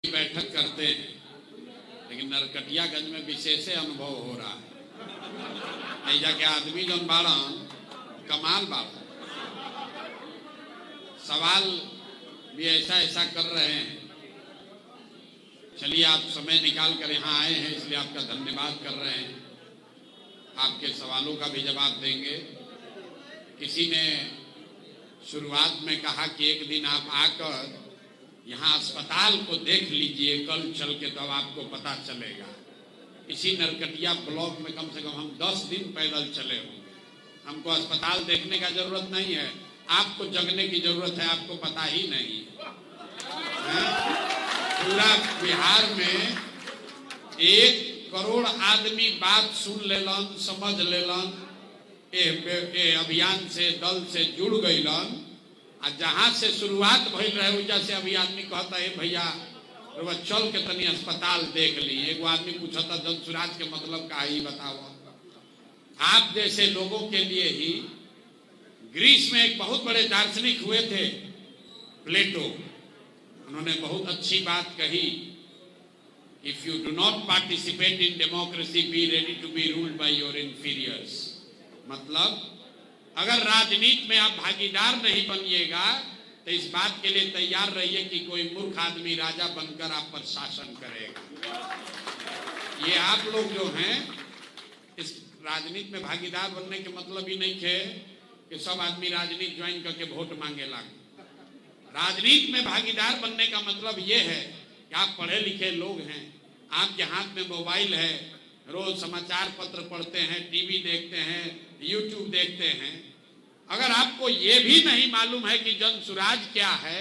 बैठक करते हैं, लेकिन नरकटियागंज में विशेष अनुभव हो रहा है। ऐजा के आदमी जन बाड़न कमाल बाड़ा, सवाल भी ऐसा ऐसा कर रहे हैं। चलिए, आप समय निकाल कर यहाँ आए हैं, इसलिए आपका धन्यवाद कर रहे हैं। आपके सवालों का भी जवाब देंगे। किसी ने शुरुआत में कहा कि एक दिन आप आकर यहाँ अस्पताल को देख लीजिए कल चल के, तब आपको पता चलेगा। इसी नरकटिया ब्लॉक में कम से कम हम 10 दिन पैदल चले होंगे। हमको अस्पताल देखने का जरूरत नहीं है, आपको जगने की जरूरत है। आपको पता ही नहीं है? पूरा बिहार में 1 करोड़ आदमी बात सुन लेलन, समझ लेलन, अभियान से दल से जुड़ गईलन। जहां से शुरुआत भइल रहे वजह से अभी आदमी कहता है भैया चल के तनी अस्पताल देख ली। एगो आदमी पूछता जनसुराज के मतलब का ही बताओ। आप जैसे लोगों के लिए ही ग्रीस में एक बहुत बड़े दार्शनिक हुए थे, प्लेटो। उन्होंने बहुत अच्छी बात कही, if you do not participate in democracy be ready to be ruled by your inferiors. मतलब अगर राजनीति में आप भागीदार नहीं बनिएगा तो इस बात के लिए तैयार रहिए कि कोई मूर्ख आदमी राजा बनकर आप पर शासन करेगा। ये आप लोग जो हैं, इस राजनीति में भागीदार बनने के मतलब ही नहीं है कि सब आदमी राजनीति ज्वाइन करके वोट मांगे लागे। राजनीति में भागीदार बनने का मतलब ये है कि आप पढ़े लिखे लोग हैं, आपके हाथ में मोबाइल है, रोज समाचार पत्र पढ़ते हैं, टीवी देखते हैं, यूट्यूब देखते हैं। अगर आपको ये भी नहीं मालूम है कि जनसुराज क्या है,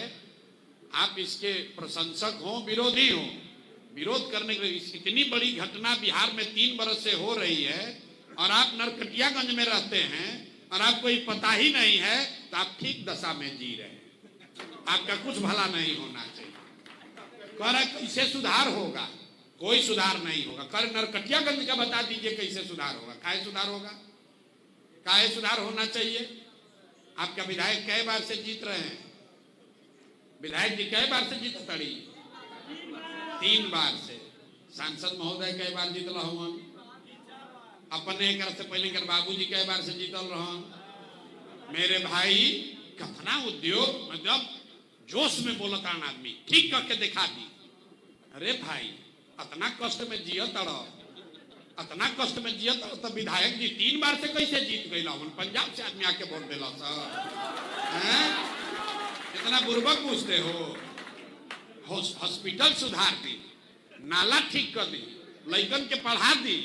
आप इसके प्रशंसक हो विरोधी हो, विरोध करने के लिए इतनी बड़ी घटना बिहार में 3 बरस से हो रही है और आप नरकटियागंज में रहते हैं और आपको ये पता ही नहीं है, तो आप ठीक दशा में जी रहे हैं। आपका कुछ भला नहीं होना चाहिए। कह रहा कैसे सुधार होगा? कोई सुधार नहीं होगा। कर नरकटियागंज का बता दीजिए कैसे सुधार होगा? काहे सुधार होगा? काहे सुधार होना चाहिए? आपका विधायक कई बार से जीत रहे हैं। विधायक जी कई बार से जीत तड़ी? 3 बार से। सांसद महोदय कई बार जीतल हवन। अपने एक से पहले कर बाबूजी कई बार से जीतल रहन। मेरे भाई कतना उद्योग, मतलब जोश में बोलता आदमी ठीक करके दिखा दी। अरे भाई अतना कष्ट में जियत रहो, अतना कष्ट में जियत रहो, तो विधायक जी 3 बार से कैसे जीत गई? पंजाब से आदमी आके वोट दिला सर। इतना बुर्बक पूछते हो? हॉस्पिटल सुधार दी, नाला ठीक कर दी, लड़कन के पढ़ा दी,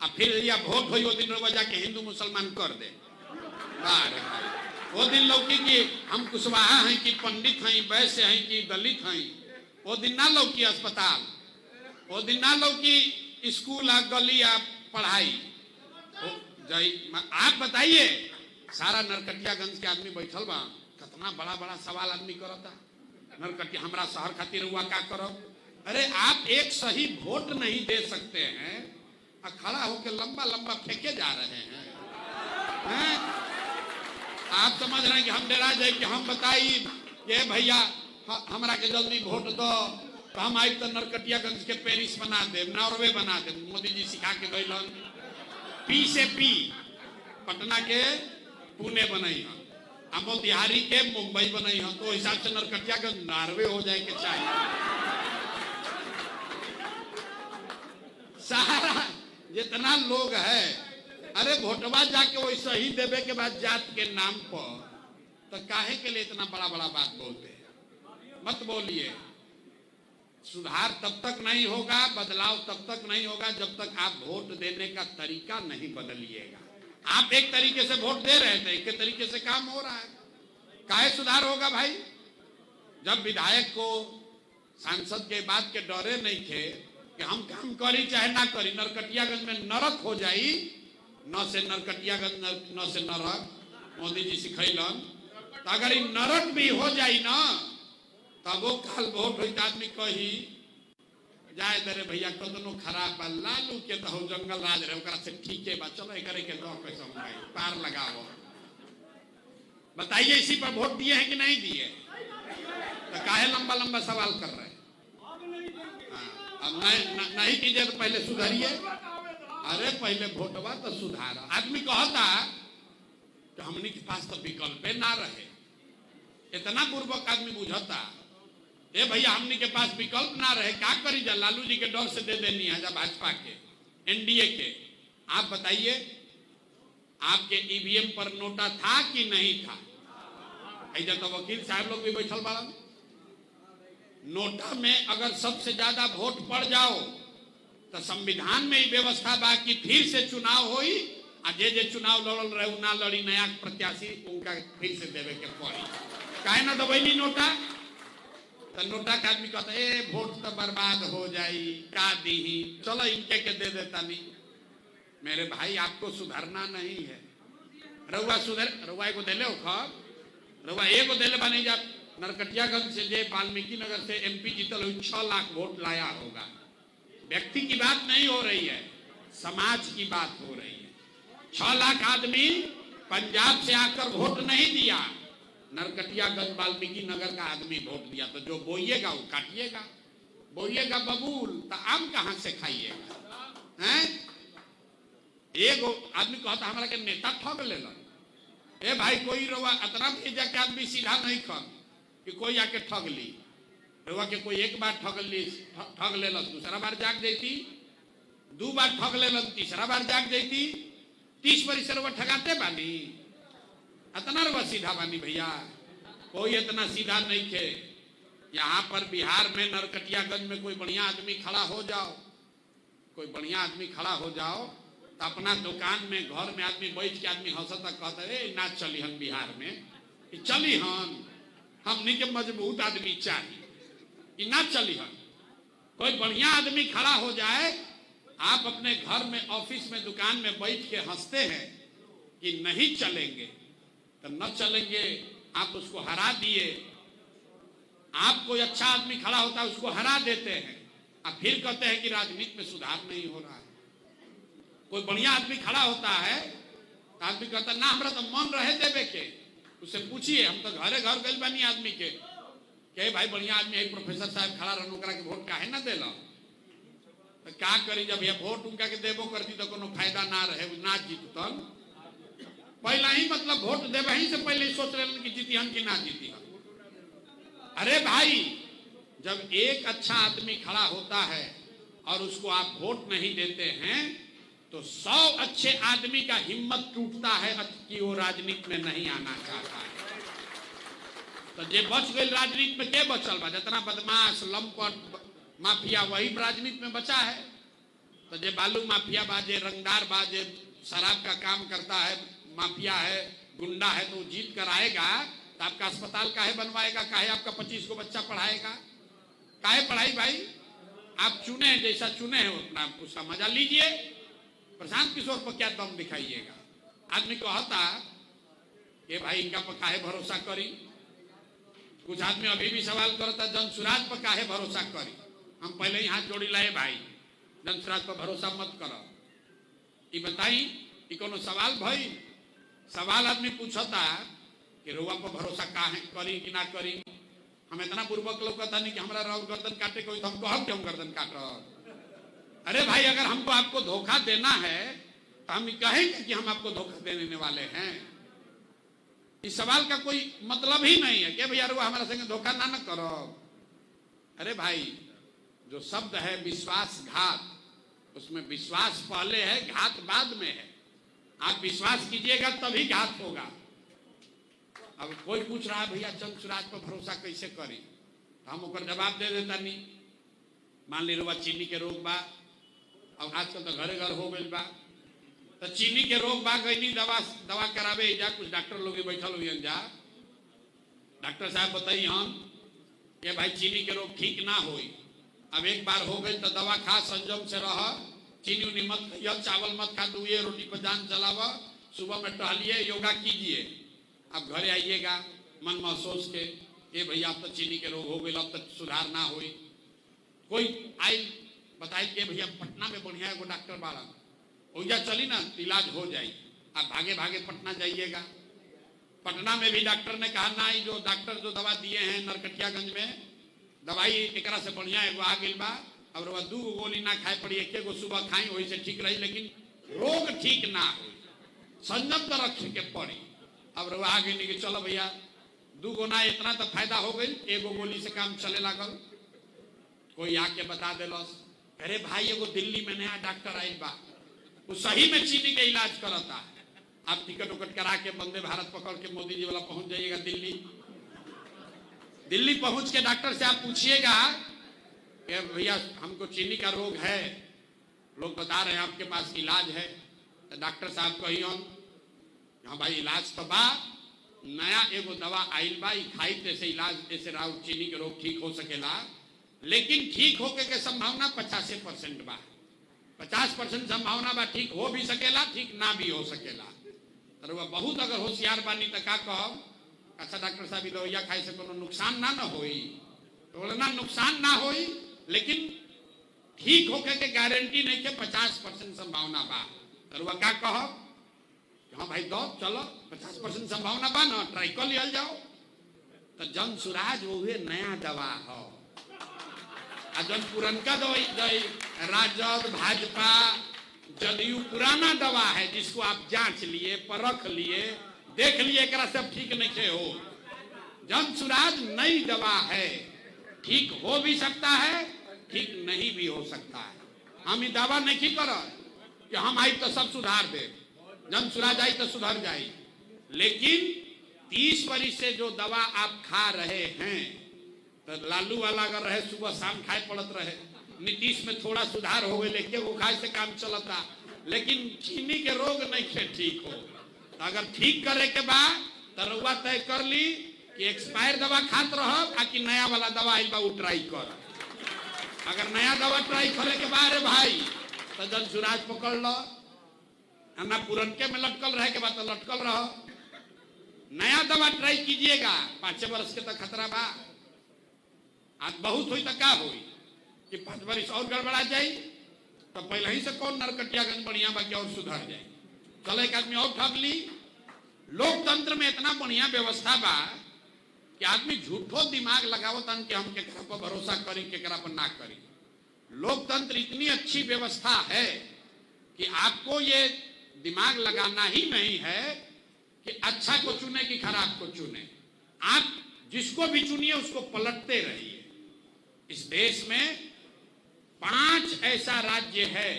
और फिर या वोट हो दिन रोज जाके हिंदू मुसलमान कर दे। वो दिन लौकी कि हम कुशवाहा हैं कि पंडित हैं, वैश्य हैं कि दलित हैं, वो दिन ना लौकी अस्पताल, वो दिन ना लौकी स्कूल आ गली आ पढ़ाई। आप बताइए, सारा नरकटियागंज के आदमी बैठल बा, कितना बड़ा बड़ा सवाल आदमी करता। नरकटिया हमरा शहर खातिर हुआ का करो? अरे आप एक सही वोट नहीं दे सकते हैं, खड़ा होकर लंबा लंबा फेंके जा रहे हैं। आप समझ रहे हैं कि हम डरा जाए कि हम बताई ये भैया हमरा के जल्दी वोट दो, तो हम आई तो नरकटियागंज के पेरिस बना दे, नॉर्वे बना दे। मोदी जी सिखा के गइलन, पी से पी, पटना के पुणे बनई है, मोतिहारी के मुंबई बनई है, तो हिसाब से नरकटियागंज नॉर्वे हो जाए के चाहिए। सारा जितना लोग है, अरे वोटवा जाके वैसा ही देवे के बाद जात के नाम पर, तो काहे के लिए इतना बड़ा बड़ा बात बोलते हैं? मत बोलिए। सुधार तब तक नहीं होगा, बदलाव तब तक नहीं होगा जब तक आप वोट देने का तरीका नहीं बदलिएगा। आप एक तरीके से वोट दे रहे थे, एक तरीके से काम हो रहा है, काहे सुधार होगा भाई? जब विधायक को सांसद के बात के डरे नहीं थे कि हम काम करी चाहे ना करी, नरकटियागंज में नरक हो जाई, न से नरकटियागंज न से नरक मोदी जी सिखैलन। तो अगर नरक भी हो जाई ना, तब वो काल वोट हो आदमी कही जाए दे भैया कदनो खराब बा, लालू के तो जंगल राज रहे, ओकरा से ठीक है बा, चलो करे के दो पैसा पार लगाओ। बताइए इसी पर वोट दिए हैं कि नहीं दिए? तो काहे लंबा लंबा सवाल कर रहे हैं? अब नहीं कीजिए तो पहले सुधरिए। अरे पहले वोटवा तो सुधार। आदमी कहता कि हमने के पास तो विकल्प ना रहे, इतना पूर्वक आदमी बुझता। ए भैया हमने के पास विकल्प ना रहे, क्या करी जा? लालू जी के डर से दे देनी है जब भाजपा के एनडीए के। आप बताइए आपके ईवीएम पर नोटा था कि नहीं था? ऐसा तो वकील साहब लोग भी बैठल बड़ा। नोटा में अगर सबसे ज्यादा वोट पड़ जाओ तो संविधान में ही व्यवस्था बा कि फिर से चुनाव होई, आ जे चुनाव लड़ल रहे ना लड़ी, नया प्रत्याशी उनका फिर से देवे के पड़ी। काहे ना दबैली नोटा? तो नोटा का आदमी कहता है वोट तो बर्बाद हो जाई, का दी, चलो इनके के दे देता नहीं। मेरे भाई आपको सुधरना नहीं है। रउआ सुधर, रउआ को दे ले रउआ एगो दे ले बनी जा। नरकटियागंज से जे वाल्मीकि नगर से एमपी जीतल हुई 6 लाख वोट लाया होगा। व्यक्ति की बात नहीं हो रही है, समाज की बात हो रही है। 6 लाख आदमी पंजाब से आकर वोट नहीं दिया, नरकटियागंज वाल्मीकि नगर का आदमी वोट दिया। तो जो बोइएगा वो काटिएगा, बोइएगा बबूल तो आम कहां से खाइएगा? हैं? एगो आदमी कहता हमारा के नेता ठग लेला। ए भाई कोई रवा इतना भेजा के आदमी सीधा नहीं खन कि कोई आके ठग ली। रवा के कोई एक बार ठग लेलस, दूसरा बार जाग जाती, 2 बार ठग लेलन, तीसरा बार जाग जाती। 30 बरिस रवा ठगाते बानी, इतना रवा सीधा बानी भैया? कोई इतना सीधा नहीं थे। यहाँ पर बिहार में नरकटियागंज में कोई बढ़िया आदमी खड़ा हो जाओ, कोई बढ़िया आदमी खड़ा हो जाओ तो अपना दुकान में घर में आदमी बैठ के आदमी हंसता कहता है ना चली हम बिहार में, चली हमनी के मजबूत आदमी चाहिए, ना चली हम। कोई बढ़िया आदमी खड़ा हो जाए, आप अपने घर में ऑफिस में दुकान में बैठ के हंसते हैं कि नहीं चलेंगे, तो न चलेंगे। आप उसको हरा दिए। आप कोई अच्छा आदमी खड़ा होता है उसको हरा देते हैं, आप फिर कहते हैं कि राजनीति में सुधार नहीं हो रहा है। कोई बढ़िया आदमी खड़ा होता है तो आदमी कहता ना हमरा तो मन रहे देवे के। उससे पूछिए, हम तो घरे घर गए बानी आदमी के भाई बढ़िया आदमी है, प्रोफेसर साहब खड़ा रहन, ओकरा के वोट काहे ना देला? तो क्या करी जब ये वोट उनका के देबो करती तो कोनो फायदा ना रहे, ना जीततन। पहला ही मतलब वोट देवे ही से पहले ही सोच रहे कि जीती हम कि ना जीती हम। अरे भाई जब एक अच्छा आदमी खड़ा होता है और उसको आप वोट नहीं देते हैं तो 100 अच्छे आदमी का हिम्मत टूटता है कि वो राजनीति में नहीं आना चाहता है। तो जे बच गए राजनीति में, के बचल बा? जितना बदमाश लंपट माफिया वही राजनीति में बचा है। तो जे बालू माफिया बा, जे रंगदार बा, जे शराब का काम करता है, माफिया है, गुंडा है, तो जीत कर आएगा तो आपका अस्पताल काहे बनवाएगा? काहे आपका 25 को बच्चा पढ़ाएगा? काहे पढ़ाई भाई? आप चुने जैसा चुने हैं उतना उसका मजा लीजिए। प्रशांत किशोर पर क्या दम दिखाइएगा? आदमी कहता कि भाई इनका पर काहे भरोसा करी। कुछ आदमी अभी भी सवाल करता जनसुराज पर काहे भरोसा करी। हम पहले ही हाथ जोड़ी लाए भाई, जनसुराज पर भरोसा मत करो। ये बताई कि कोनो सवाल भाई? सवाल आदमी पूछता कि रुआ पर भरोसा काहे करी कि ना करी। हम इतना पूर्वक लोग कहता नहीं कि हमारा राउर गर्दन काटे कोई तो हम कहब क्यों गर्दन काटो? अरे भाई अगर हमको आपको धोखा देना है तो हम कहेंगे कि हम आपको धोखा देने वाले हैं। इस सवाल का कोई मतलब ही नहीं है कि भैया रुआ हमारा संग धोखा ना करो। अरे भाई जो शब्द है विश्वासघात, उसमें विश्वास पहले है, घात बाद में है। आप विश्वास कीजिएगा तभी घात होगा। अब कोई पूछ रहा है भैया जनसुराज पर भरोसा कैसे करी, तो हम ओकर जवाब दे देता नहीं। मान ली रुआ चीनी के रोग बा, अब आजकल तो घरे घर हो गई बा, तो चीनी के रोग बा गई दवा करावे जा, कुछ डॉक्टर लोग बैठल हुई जा। डॉक्टर साहब बताइए हम ये भाई चीनी के रोग ठीक ना होई, अब एक बार हो गई तो दवा खा, संयम से रह, चीनी उनी मत खाइए, चावल मत खा, दुइये रोटी पर जान चलावा, सुबह में टहलिए, योगा कीजिए। अब घरे आइएगा मन महसूस के ये भैया अब तो चीनी के रोग हो गए, अब तक सुधार ना हुई। कोई आई बताई कि भैया पटना में बढ़िया एगो डॉक्टर बाड़ा, ओइजा चली ना इलाज हो जाए। आप भागे भागे पटना जाइएगा। पटना में भी डॉक्टर ने कहा ना, जो डॉक्टर जो दवा दिए हैं नरकटियागंज में, दवाई एकरा से बढ़िया एगो आ गई बा, अब रउआ 2 गोली ना खाए पड़ी, 1 गो सुबह खाई वही से ठीक रही, लेकिन रोग ठीक ना हो, संयम तो रखे के पड़ी। अब रउआ आगे नहीं कि चलो भैया 2 गो ना, इतना तो फायदा हो गई, 1 गोली से काम चले लागल। कोई आके बता दिलस, अरे भाई एगो दिल्ली में नया डॉक्टर आइल बा, वो सही में चीनी के इलाज करता है। आप टिकट उकट करा के वंदे भारत पकड़ के मोदी जी वाला पहुंच जाइएगा दिल्ली। दिल्ली पहुंच के डॉक्टर से आप पूछिएगा कि भैया हमको चीनी का रोग है, लोग बता रहे हैं आपके पास इलाज है, तो डॉक्टर साहब कहियो हाँ भाई इलाज तो बा, नया एगो दवा आइल बा, खाई तैसे इलाज ऐसे राउ चीनी के रोग ठीक हो सकेला, लेकिन ठीक होके के संभावना 85% बा। 50% संभावना बा ठीक हो भी सकेला, ठीक ना भी हो सकेला। तो वह बहुत अगर होशियार बानी तो का कहब, अच्छा डॉक्टर साहब दवाइया खाए से कोनो नुकसान ना होई, तो बोले ना नुकसान ना होई, लेकिन ठीक होके के गारंटी नहीं के 50% संभावना बा। तो वह का कहब, हाँ भाई दो चलो 50% संभावना बा ना, ट्राई कर लिया जाओ। तो जन सुराज वो नया दवा हो, जन पुरनका दवाई राजद भाजपा जदयू पुराना दवा है, जिसको आप जांच लिए, परख लिए, देख लिए एक सब ठीक नहीं हो। जन सुराज नई दवा है, ठीक हो भी सकता है, ठीक नहीं भी हो सकता है। हम ये दावा नहीं कर कि हम आई तो सब सुधार दे, जन सुराज आई तो सुधर जाए, लेकिन 30 वर्ष से जो दवा आप खा रहे हैं, तो लालू वाला अगर रहे सुबह शाम खाए पड़त रहे, नीतीश में थोड़ा सुधार हो गए, लेकिन वो खाए से काम चलता, लेकिन चीनी के रोग नहीं थे ठीक हो। तो अगर ठीक करे के बाद तो रउआ तय कर ली कि एक्सपायर दवा खात रह, कि नया वाला दवा आई बा वो ट्राई कर। अगर नया दवा ट्राई करे के बाद भाई तो जन सुराज पकड़ लो, ना पुरनके में लटकल रहे के बाद तो लटकल रहो। नया दवा ट्राई कीजिएगा, 5 वर्ष के तो खतरा बा, आज बहुत हुई तो क्या हुई कि 5 वर्ष और गड़बड़ा जाए, तो पहले ही से कौन नरकटियागंज बढ़िया बाकी और सुधर जाए। चलो एक आदमी और ठग ली। लोकतंत्र में इतना बढ़िया व्यवस्था बा कि आदमी झूठो दिमाग लगावो तन कि हम केकरा पर भरोसा करी, केकरा पर ना करी। लोकतंत्र इतनी अच्छी व्यवस्था है कि आपको ये दिमाग लगाना ही नहीं है कि अच्छा को चुने कि खराब को चुने। आप जिसको भी चुनिए उसको पलटते रहिए। इस देश में 5 ऐसा राज्य है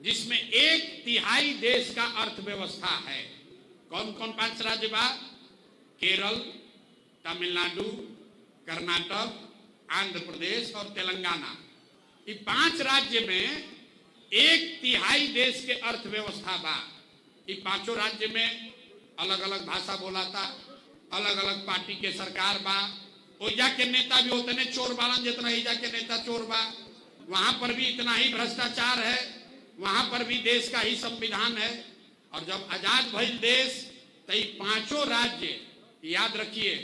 जिसमें 1/3 देश का अर्थव्यवस्था है। कौन कौन 5 राज्य बा? केरल, तमिलनाडु, कर्नाटक, आंध्र प्रदेश और तेलंगाना। ये 5 राज्य में 1/3 देश के अर्थव्यवस्था बा। ये 5 राज्य में अलग अलग भाषा बोलाता, अलग अलग पार्टी के सरकार बा। ओइजा के नेता भी उतने चोर बालन जितना इजा के नेता चोर बा। वहां पर भी इतना ही भ्रष्टाचार है, वहां पर भी देश का ही संविधान है। और जब आजाद भइल देश तो ये 5 राज्य याद रखिए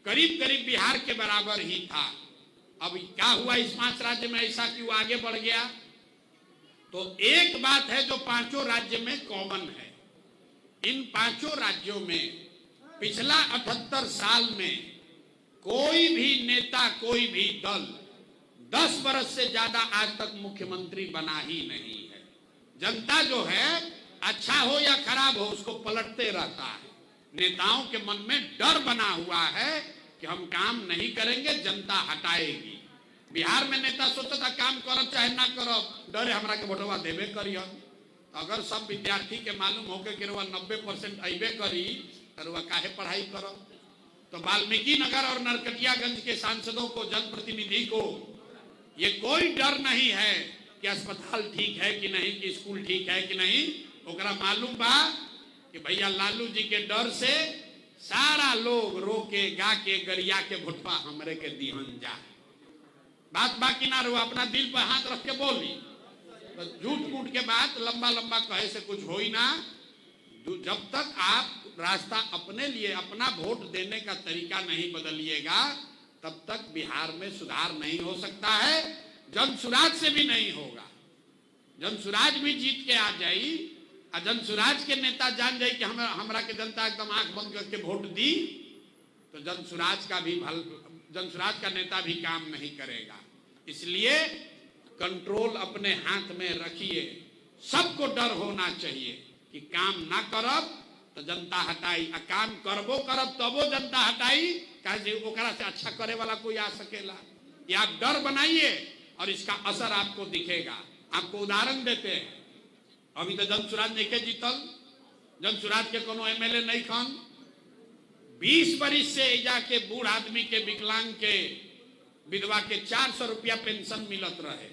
करीब करीब बिहार के बराबर ही था। अब क्या हुआ इस 5 राज्य में ऐसा कि वो आगे बढ़ गया? तो एक बात है जो 5 राज्य में कॉमन है। इन 5 राज्यों में पिछला 78 साल में कोई भी नेता, कोई भी दल 10 वर्ष से ज्यादा आज तक मुख्यमंत्री बना ही नहीं है। जनता जो है अच्छा हो या खराब हो उसको पलटते रहता है। नेताओं के मन में डर बना हुआ है कि हम काम नहीं करेंगे, जनता हटाएगी। बिहार में नेता सोचता था काम करब चाहे ना करब, डरे हमरा के वोटवा देवे करिए। अगर सब विद्यार्थी के मालूम हो के 90% अबे करी तो काहे पढ़ाई करब? तो वाल्मीकि नगर और नरकटियागंज के सांसदों को, जनप्रतिनिधि को ये कोई डर नहीं है कि अस्पताल ठीक है कि नहीं, कि स्कूल ठीक है कि नहीं। ओकरा मालूम बा कि भैया लालू जी के डर से सारा लोग रो के गा के गरिया के भुटवा हमरे के दिहन जा। बात बाकी ना रो, अपना दिल पर हाथ रख के बोली। तो झूठ मूठ के बात लंबा लंबा कहे से कुछ हो ही ना। जब तक आप रास्ता अपने लिए, अपना वोट देने का तरीका नहीं बदलिएगा तब तक बिहार में सुधार नहीं हो सकता है। जनसुराज से भी नहीं होगा। जनसुराज भी जीत के आ जाई और जनसुराज के नेता जान जाए कि हमरा के जनता एकदम आंख बंद करके वोट दी, तो जनसुराज का नेता भी काम नहीं करेगा। इसलिए कंट्रोल अपने हाथ में रखिए। सबको डर होना चाहिए कि काम ना करब तो जनता हटाई, आ काम करबो करब तबो जनता हटाई, काहे ओकरा से अच्छा करे वाला कोई आ सकेला। ये आप डर बनाइए और इसका असर आपको दिखेगा। आपको उदाहरण देते हैं, अभी तो जनसुराज नहीं के जीतल, जनसुराज के कोनो एमएलए नहीं खन। 20 बरिस से एजा के बूढ़ आदमी के, विकलांग के, विधवा के 400 रुपया पेंशन मिलत रहे।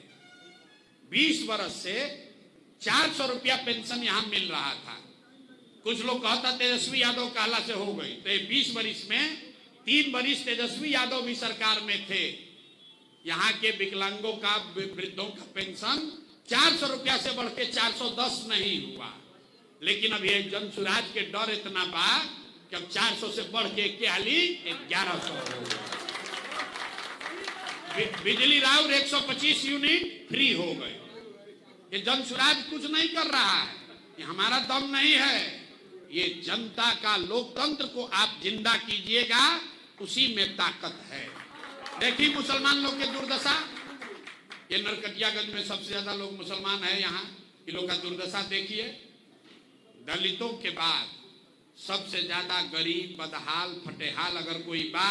20 बरस से 400 रुपया पेंशन यहां मिल रहा था। कुछ लोग कहता तेजस्वी यादव काला से हो गई, तो 20 बरिस में 3 बरिस तेजस्वी यादव भी सरकार में थे। यहाँ के विकलांगों का, वृद्धों का पेंशन 400 रुपया से बढ़ के 410 नहीं हुआ। लेकिन अब ये जनसुराज के डर इतना बा कि अब 400 से बढ़ के 1100 हो गया। बिजली राउर 125 यूनिट फ्री हो गए। ये जनसुराज कुछ नहीं कर रहा है, ये हमारा दम नहीं है। ये जनता का लोकतंत्र को आप जिंदा कीजिएगा, उसी में ताकत है। देखिए मुसलमान लोग के दुर्दशा, ये नरकटियागंज में सबसे ज्यादा लोग मुसलमान है। यहाँ ये लोग का दुर्दशा देखिए। दलितों के बाद सबसे ज्यादा गरीब, बदहाल, फटेहाल अगर कोई बा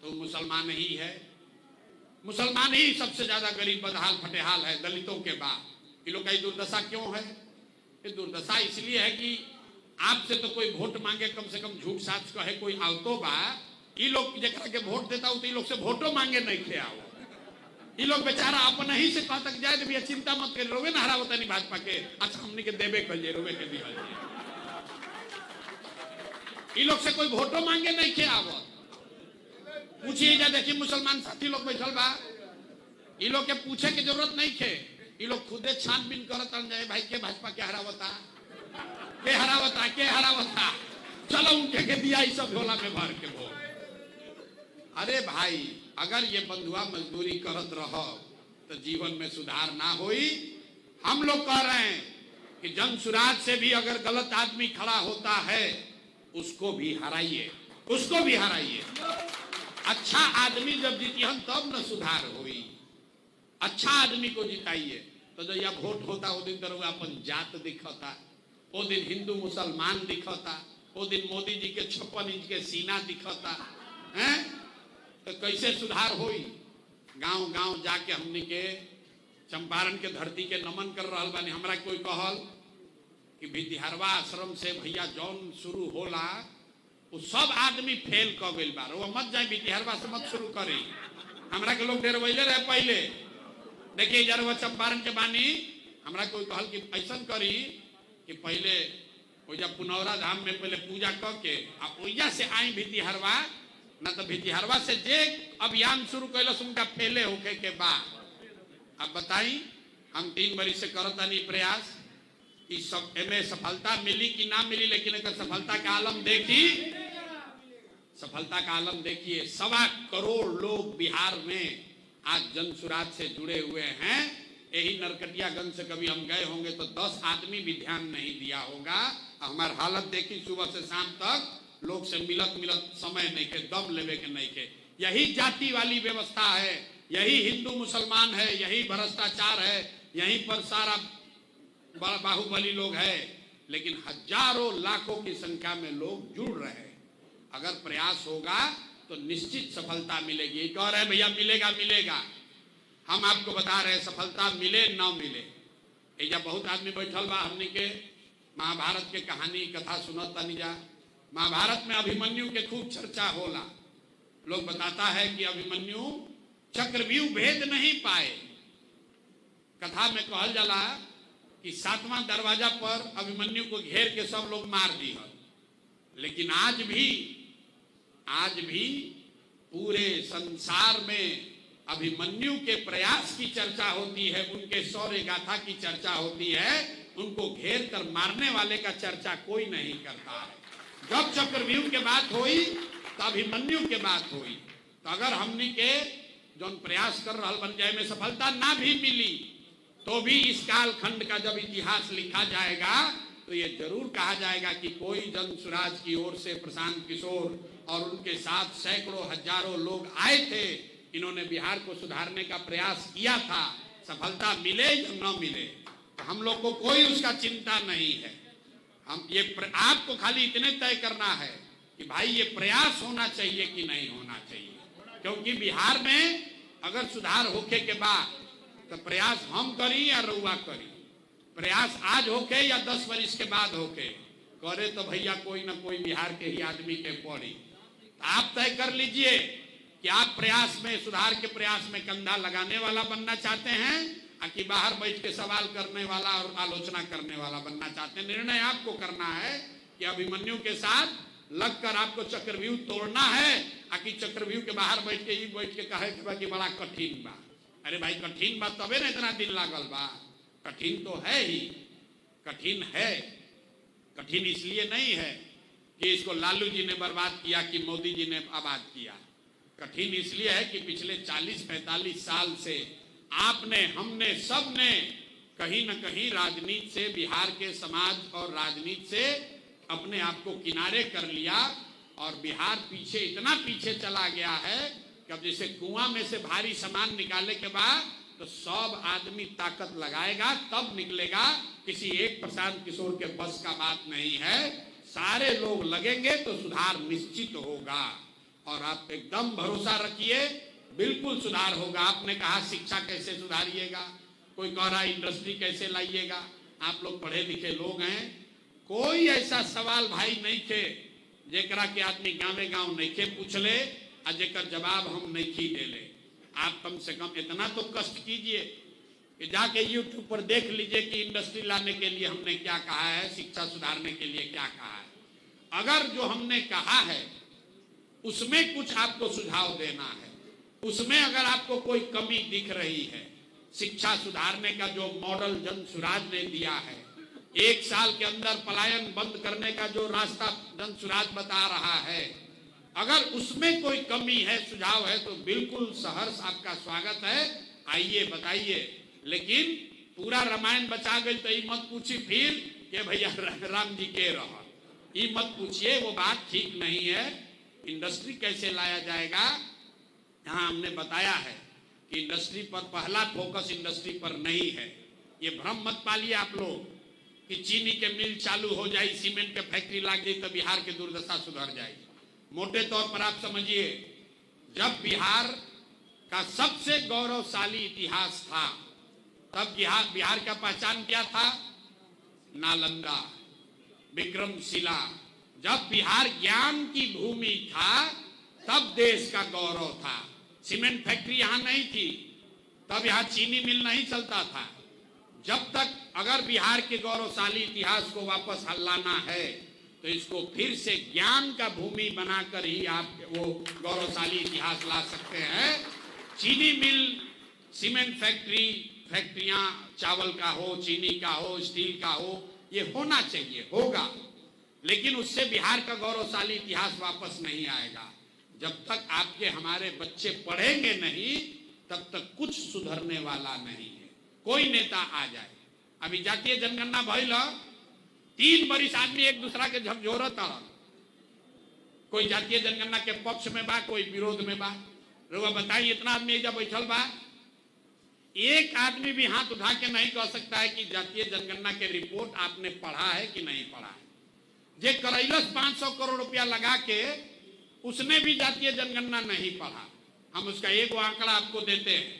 तो मुसलमान ही है। मुसलमान ही सबसे ज्यादा गरीब, बदहाल, फटेहाल है दलितों के बाद। ये लोग का दुर्दशा क्यों है? ये दुर्दशा इसलिए है कि आपसे तो कोई वोट मांगे, कम से कम झूठ साच कहे कोई आवतो बा। ये लोग जरा के वोट देता हूं तो ये लोग से वोटो मांगे नहीं थे आओ। ये लोग बेचारा अपन ही से कहता जाए तो भैया चिंता मत कर, रोवे ना हरावता नहीं भाजपा के, अच्छा हमने के देवे कहिए, रोवे के दिया। ये लोग से कोई वोटो मांगे नहीं थे आवत। पूछिए जा, देखिए मुसलमान साथी लोग बैठल बा, ये लोग के पूछे की जरूरत नहीं थे। ये लोग खुदे छानबीन करत जाए, भाई के भाजपा के हरावता, के हरावता, के हरावता, चलो उनके के दिया इस सब झोला में भर के वोट। अरे भाई, अगर ये बंधुआ मजदूरी करत रहो तो जीवन में सुधार ना होई। हम लोग कह रहे हैं कि जनसुराज से भी अगर गलत आदमी खड़ा होता है उसको भी हराइए, उसको भी हराइए। अच्छा आदमी जब जीतियन तब न सुधार होई। अच्छा आदमी को जिताइए। तो जब यह वोट होता वो दिन तरह अपन जात दिखता, वो दिन हिंदू मुसलमान दिखता, वो दिन मोदी जी के 56 इंच के सीना दिखता है। तो कैसे सुधार होई? गांव गांव जाके हमने के चंपारण के धरती के नमन कर रहा बानी। हमरा कोई कहल कि भितिहरवा आश्रम से भैया जौन शुरू होला वो सब आदमी फेल कर गई बार, वो मत जाए भितिहरवा से मत शुरू करे। हमरा के लोग डेरवैले रहे पहले। देखिए जरा वो चंपारण के बानी, हमरा कोई कहल कि ऐसा करी कि पहले ओजा पुनौरा धाम में पहले पूजा करके ओजा से आई भितिहरवा, ना तो भितिहरवा से जे अभियान शुरू कैलस उनका फेले होके के बाद। अब बताई, हम 3 बरिस से करता नहीं प्रयास कि सब एमे सफलता मिली कि ना मिली, लेकिन अगर सफलता का आलम देखी, सफलता का आलम देखिए। 1.25 करोड़ लोग बिहार में आज जनसुराज से जुड़े हुए हैं। यही नरकटियागंज से कभी हम गए होंगे तो 10 आदमी भी ध्यान नहीं दिया होगा। हमारी हालत देखी, सुबह से शाम तक लोग से मिलत समय नहीं के, दम लेवे के नहीं के। यही जाति वाली व्यवस्था है, यही हिंदू मुसलमान है, यही भ्रष्टाचार है, यहीं पर सारा बाहुबली लोग है। लेकिन हजारों लाखों की संख्या में लोग जुड़ रहे हैं। अगर प्रयास होगा तो निश्चित सफलता मिलेगी। कह रहे भैया मिलेगा मिलेगा, हम आपको बता रहे हैं सफलता मिले ना मिले। एजा बहुत आदमी बैठल बा, हमने के महाभारत के कहानी कथा सुनत तनी जा। महाभारत में अभिमन्यु के खूब चर्चा होला। लोग बताता है कि अभिमन्यु चक्रव्यूह भेद नहीं पाए। कथा में कहल जाला कि 7वां दरवाजा पर अभिमन्यु को घेर के सब लोग मार दी। लेकिन आज भी पूरे संसार में अभिमन्यु के प्रयास की चर्चा होती है, उनके शौर्य गाथा की चर्चा होती है। उनको घेर कर मारने वाले का चर्चा कोई नहीं करता है। जब चक्रव्यूह के बात हुई तो अभिमन्यु के बात हुई। तो अगर हमने के जौन प्रयास कर रहा बन जाए में सफलता ना भी मिली तो भी इस कालखंड का जब इतिहास लिखा जाएगा तो ये जरूर कहा जाएगा कि कोई जनसुराज की ओर से प्रशांत किशोर और उनके साथ सैकड़ों हजारों लोग आए थे। इन्होंने बिहार को सुधारने का प्रयास किया था। सफलता मिले या न मिले, तो हम लोग को कोई उसका चिंता नहीं है। हम ये आपको खाली इतने तय करना है कि भाई ये प्रयास होना चाहिए कि नहीं होना चाहिए, क्योंकि बिहार में अगर सुधार होके के बाद तो प्रयास हम करी या रउआ करी, प्रयास आज होके या 10 वर्ष के बाद होके करे, तो भैया कोई ना कोई बिहार के ही आदमी के पड़ी। तो आप तय कर लीजिए कि आप प्रयास में, सुधार के प्रयास में कंधा लगाने वाला बनना चाहते हैं कि बाहर बैठ के सवाल करने वाला और आलोचना करने वाला बनना चाहते हैं। निर्णय आपको करना है कि अभिमन्यु के साथ लगकर आपको चक्रव्यूह तोड़ना है कि चक्रव्यूह के बाहर बैठ के कहे कि बड़ा कठिन बा। अरे भाई कठिन बा तबे ना इतना दिन लागल बा, कठिन तो है ही, कठिन है। कठिन इसलिए नहीं है कि इसको लालू जी ने बर्बाद किया कि मोदी जी ने आबाद किया। कठिन इसलिए है कि पिछले 40-45 साल से आपने, हमने, सबने कहीं न कहीं राजनीति से, बिहार के समाज और राजनीति से अपने आप को किनारे कर लिया और बिहार पीछे, इतना पीछे चला गया है कि अब जैसे कुआं में से भारी सामान निकालने के बाद तो सब आदमी ताकत लगाएगा तब निकलेगा। किसी एक प्रशांत किशोर के बस का बात नहीं है, सारे लोग लगेंगे तो सुधार निश्चित होगा। और आप एकदम भरोसा रखिए, बिल्कुल सुधार होगा। आपने कहा शिक्षा कैसे सुधारिएगा, कोई कह रहा इंडस्ट्री कैसे लाइएगा। आप लोग पढ़े लिखे लोग हैं, कोई ऐसा सवाल भाई नहीं थे जेकरा के आदमी गाँवे गाँव नहीं थे पूछ ले और जेकर जवाब हम नहीं खी दे ले। आप कम से कम इतना तो कष्ट कीजिए कि जाके YouTube पर देख लीजिए कि इंडस्ट्री लाने के लिए हमने क्या कहा है, शिक्षा सुधारने के लिए क्या कहा है। अगर जो हमने कहा है उसमें कुछ आपको सुझाव देना है, उसमें अगर आपको कोई कमी दिख रही है, शिक्षा सुधारने का जो मॉडल जन सुराज ने दिया है, 1 साल के अंदर पलायन बंद करने का जो रास्ता जन सुराज बता रहा है, अगर उसमें कोई कमी है, सुझाव है, तो बिल्कुल सहर्ष आपका स्वागत है, आइए बताइए। लेकिन पूरा रामायण बचा गई तो ये मत पूछी फिर कि भैया राम जी के रहा, ये मत पूछिए, वो बात ठीक नहीं है। इंडस्ट्री कैसे लाया जाएगा, यहाँ हमने बताया है कि इंडस्ट्री पर पहला फोकस इंडस्ट्री पर नहीं है। ये भ्रम मत पालिए आप लोग कि चीनी के मिल चालू हो जाए, सीमेंट के फैक्ट्री लग जाए तो बिहार की दुर्दशा सुधर जाएगी। मोटे तौर पर आप समझिए, जब बिहार का सबसे गौरवशाली इतिहास था तब बिहार का पहचान क्या था? नालंदा, विक्रमशिला। जब बिहार ज्ञान की भूमि था तब देश का गौरव था। सीमेंट फैक्ट्री यहाँ नहीं थी तब यहाँ चीनी मिल नहीं चलता था। जब तक अगर बिहार के गौरवशाली इतिहास को वापस लाना है तो इसको फिर से ज्ञान का भूमि बनाकर ही आप वो गौरवशाली इतिहास ला सकते हैं। चीनी मिल, सीमेंट फैक्ट्री, फैक्ट्रियां चावल का हो, चीनी का हो, स्टील का हो, ये होना चाहिए, होगा, लेकिन उससे बिहार का गौरवशाली इतिहास वापस नहीं आएगा। जब तक आपके हमारे बच्चे पढ़ेंगे नहीं तब तक कुछ सुधरने वाला नहीं है। कोई नेता आ जाए, अभी जातीय जनगणना भइल, 3 बरिस आदमी एक दूसरा के झकझोरत, कोई जातीय जनगणना के पक्ष में बा, कोई विरोध में बा। रउआ बताइए, इतना आदमी जब बैठल बा, एक आदमी भी हाथ उठा के नहीं कह सकता है कि जातीय जनगणना के रिपोर्ट आपने पढ़ा है कि नहीं पढ़ा है। जे करैलस 500 करोड़ रुपया लगा के, उसने भी जातीय जनगणना नहीं पढ़ा। हम उसका एक आंकड़ा आपको देते हैं।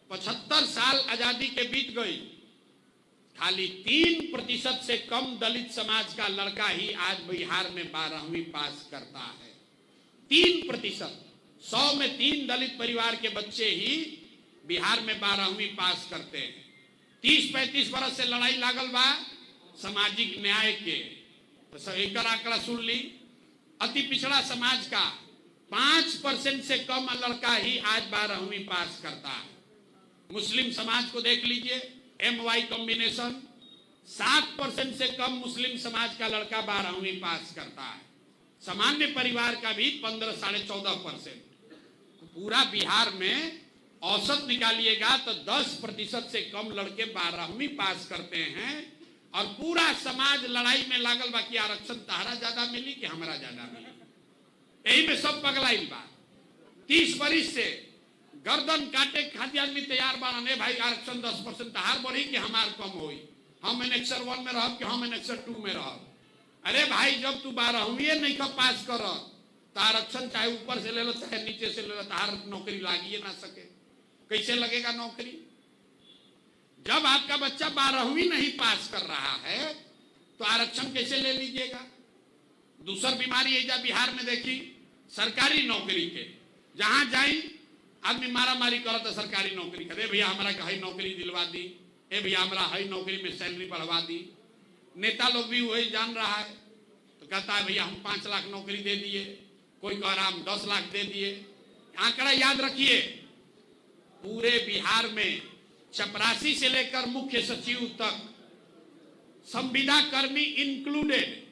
75 साल आजादी के बीत गई, खाली 3% से कम दलित समाज का लड़का ही आज बिहार में 12वीं पास करता है। 3%, 100 में 3 दलित परिवार के बच्चे ही बिहार में 12वीं पास करते हैं। 30-35 बरस से लड़ाई लागल बा सामाजिक न्याय के, तो एक आंकड़ा सुन ली। अति पिछड़ा समाज का 5% से कम लड़का ही आज 12वीं पास करता है। मुस्लिम समाज को देख लीजिए, MY कॉम्बिनेशन, 7% से कम मुस्लिम समाज का लड़का 12वीं पास करता है। सामान्य परिवार का भी 15-14%। पूरा बिहार में औसत निकालिएगा तो 10% से कम लड़के 12वीं पास करते हैं। और पूरा समाज लड़ाई में लागल बा कि आरक्षण तहरा ज्यादा मिली कि हमरा ज्यादा मिली। यही में सब पगलाइल बा। 30 बरिस से गर्दन काटे खातिर आदमी तैयार बाना ने भाई आरक्षण 10% तहार बढ़ी कि हमार कम होई, हम एनेक्सर 1 में रहब कि हम एनेक्सर 2 में रहब। अरे भाई जब तू 12वीं नहीं कर पास कर तो आरक्षण चाहे ऊपर से ले लो चाहे नीचे से ले लो, तार नौकरी लागिए ना सके। कैसे लगेगा नौकरी? जब आपका बच्चा 12वीं नहीं पास कर रहा है तो आरक्षण कैसे ले लीजिएगा? दूसर बीमारी एजा बिहार में देखी, सरकारी नौकरी के जहां जाई आदमी मारा मारी करत है सरकारी नौकरी करे, भैया हमारा कहीं नौकरी दिलवा दी, ए भैया हमारा हई नौकरी में सैलरी बढ़वा दी। नेता लोग भी वही जान रहा है तो कहता है भैया हम 5 लाख नौकरी दे दिए, कोई कह रहा हम 10 लाख दे दिए। आंकड़ा याद रखिए, पूरे बिहार में चपरासी से लेकर मुख्य सचिव तक संविदा कर्मी इंक्लूडेड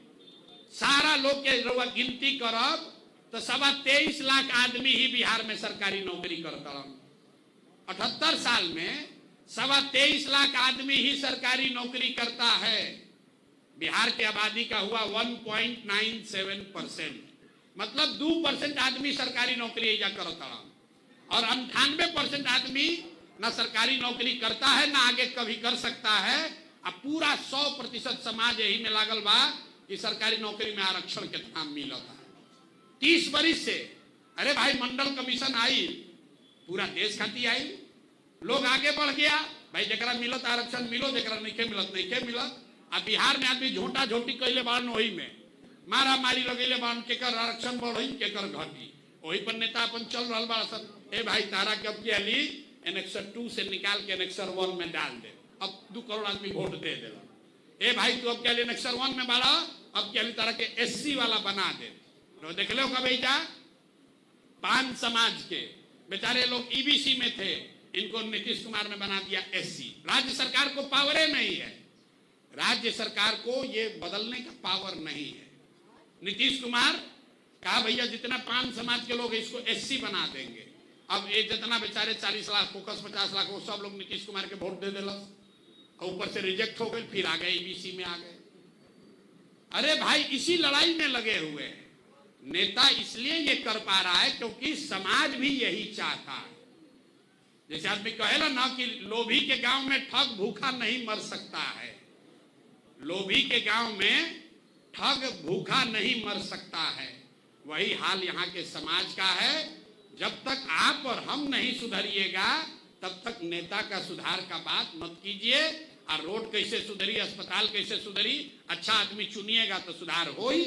सारा लोग के गिनती करब तो 23.25 लाख आदमी ही बिहार में सरकारी नौकरी करता। 78 साल में 23.25 लाख आदमी ही सरकारी नौकरी करता है। बिहार की आबादी का हुआ 1.97%, मतलब 2% आदमी सरकारी नौकरी एजा करता और 98% आदमी ना सरकारी नौकरी करता है ना आगे कभी कर सकता है। अब पूरा 100% समाज यही में लागल बा कि सरकारी नौकरी में आरक्षण कितना मिलता है। 30 बरिस से अरे भाई मंडल कमीशन आई, पूरा देश खाती आई, लोग आगे बढ़ गया भाई, जरा मिलत आरक्षण मिलो, जरा नहीं मिलत नहीं मिलत। अब बिहार में आदमी झोटा झोटी कैले बाड़न, वही में मारा मारी लगेले बाड़न, केकर आरक्षण बढ़ी केकर घटी, वही पर नेता अपन चल रहा बा सब। ए भाई तारा कब के अली एनेक्सर 2 से निकाल के एनेक्सर 1 में डाल दे, अब 2 करोड़ आदमी वोट दे देला। ए भाई तू अब क्या एनेक्सर 1 में बाड़ा, अब क्या तारा के SC वाला बना दे। तो देख लो का बेटा पान समाज के बेचारे लोग EBC में थे, इनको नीतीश कुमार ने बना दिया SC। राज्य सरकार को पावर नहीं है, राज्य सरकार को ये बदलने का पावर नहीं है। नीतीश कुमार कहा भैया जितना पान समाज के लोग इसको SC बना देंगे। अब ये जितना बेचारे 40 लाख फोकस 50 लाख वो सब लोग नीतीश कुमार के वोट दे दिला, ऊपर से रिजेक्ट हो गए, फिर आ गए EBC में आ गए। अरे भाई इसी लड़ाई में लगे हुए हैं। नेता इसलिए ये कर पा रहा है क्योंकि समाज भी यही चाहता है। जैसे आदमी कहेला ना कि लोभी के गांव में ठग भूखा नहीं मर सकता है, लोभी के गांव में ठग भूखा नहीं मर सकता है, वही हाल यहाँ के समाज का है। जब तक आप और हम नहीं सुधरिएगा तब तक नेता का सुधार का बात मत कीजिए। और रोड कैसे सुधरी, अस्पताल कैसे सुधरी, अच्छा आदमी चुनिएगा तो सुधार हो ही,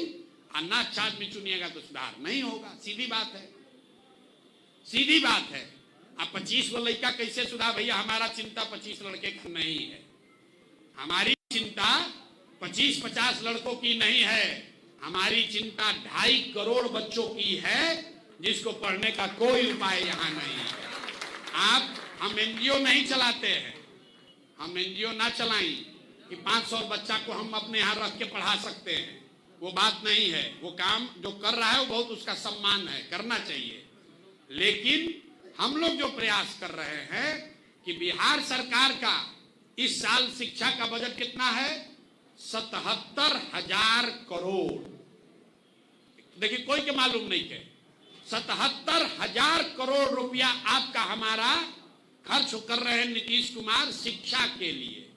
और ना अच्छा आदमी चुनिएगा तो सुधार नहीं होगा। सीधी बात है, सीधी बात है। अब 25 गो लड़का कैसे सुधार? भैया हमारा चिंता 25 लड़के का नहीं है, हमारी चिंता 25-50 लड़कों की नहीं है, हमारी चिंता 2.5 करोड़ बच्चों की है जिसको पढ़ने का कोई उपाय यहाँ नहीं है। हम NGO नहीं चलाते हैं, हम NGO ना चलाएं कि 500 बच्चा को हम अपने यहाँ रख के पढ़ा सकते हैं, वो बात नहीं है। वो काम जो कर रहा है वो बहुत उसका सम्मान है, करना चाहिए। लेकिन हम लोग जो प्रयास कर रहे हैं कि बिहार सरकार का इस साल शिक्षा का बजट कितना है? 77,000 करोड़। देखिए कोई के मालूम नहीं है, 77,000 करोड़ रुपया आपका हमारा खर्च कर रहे हैं नीतीश कुमार शिक्षा के लिए,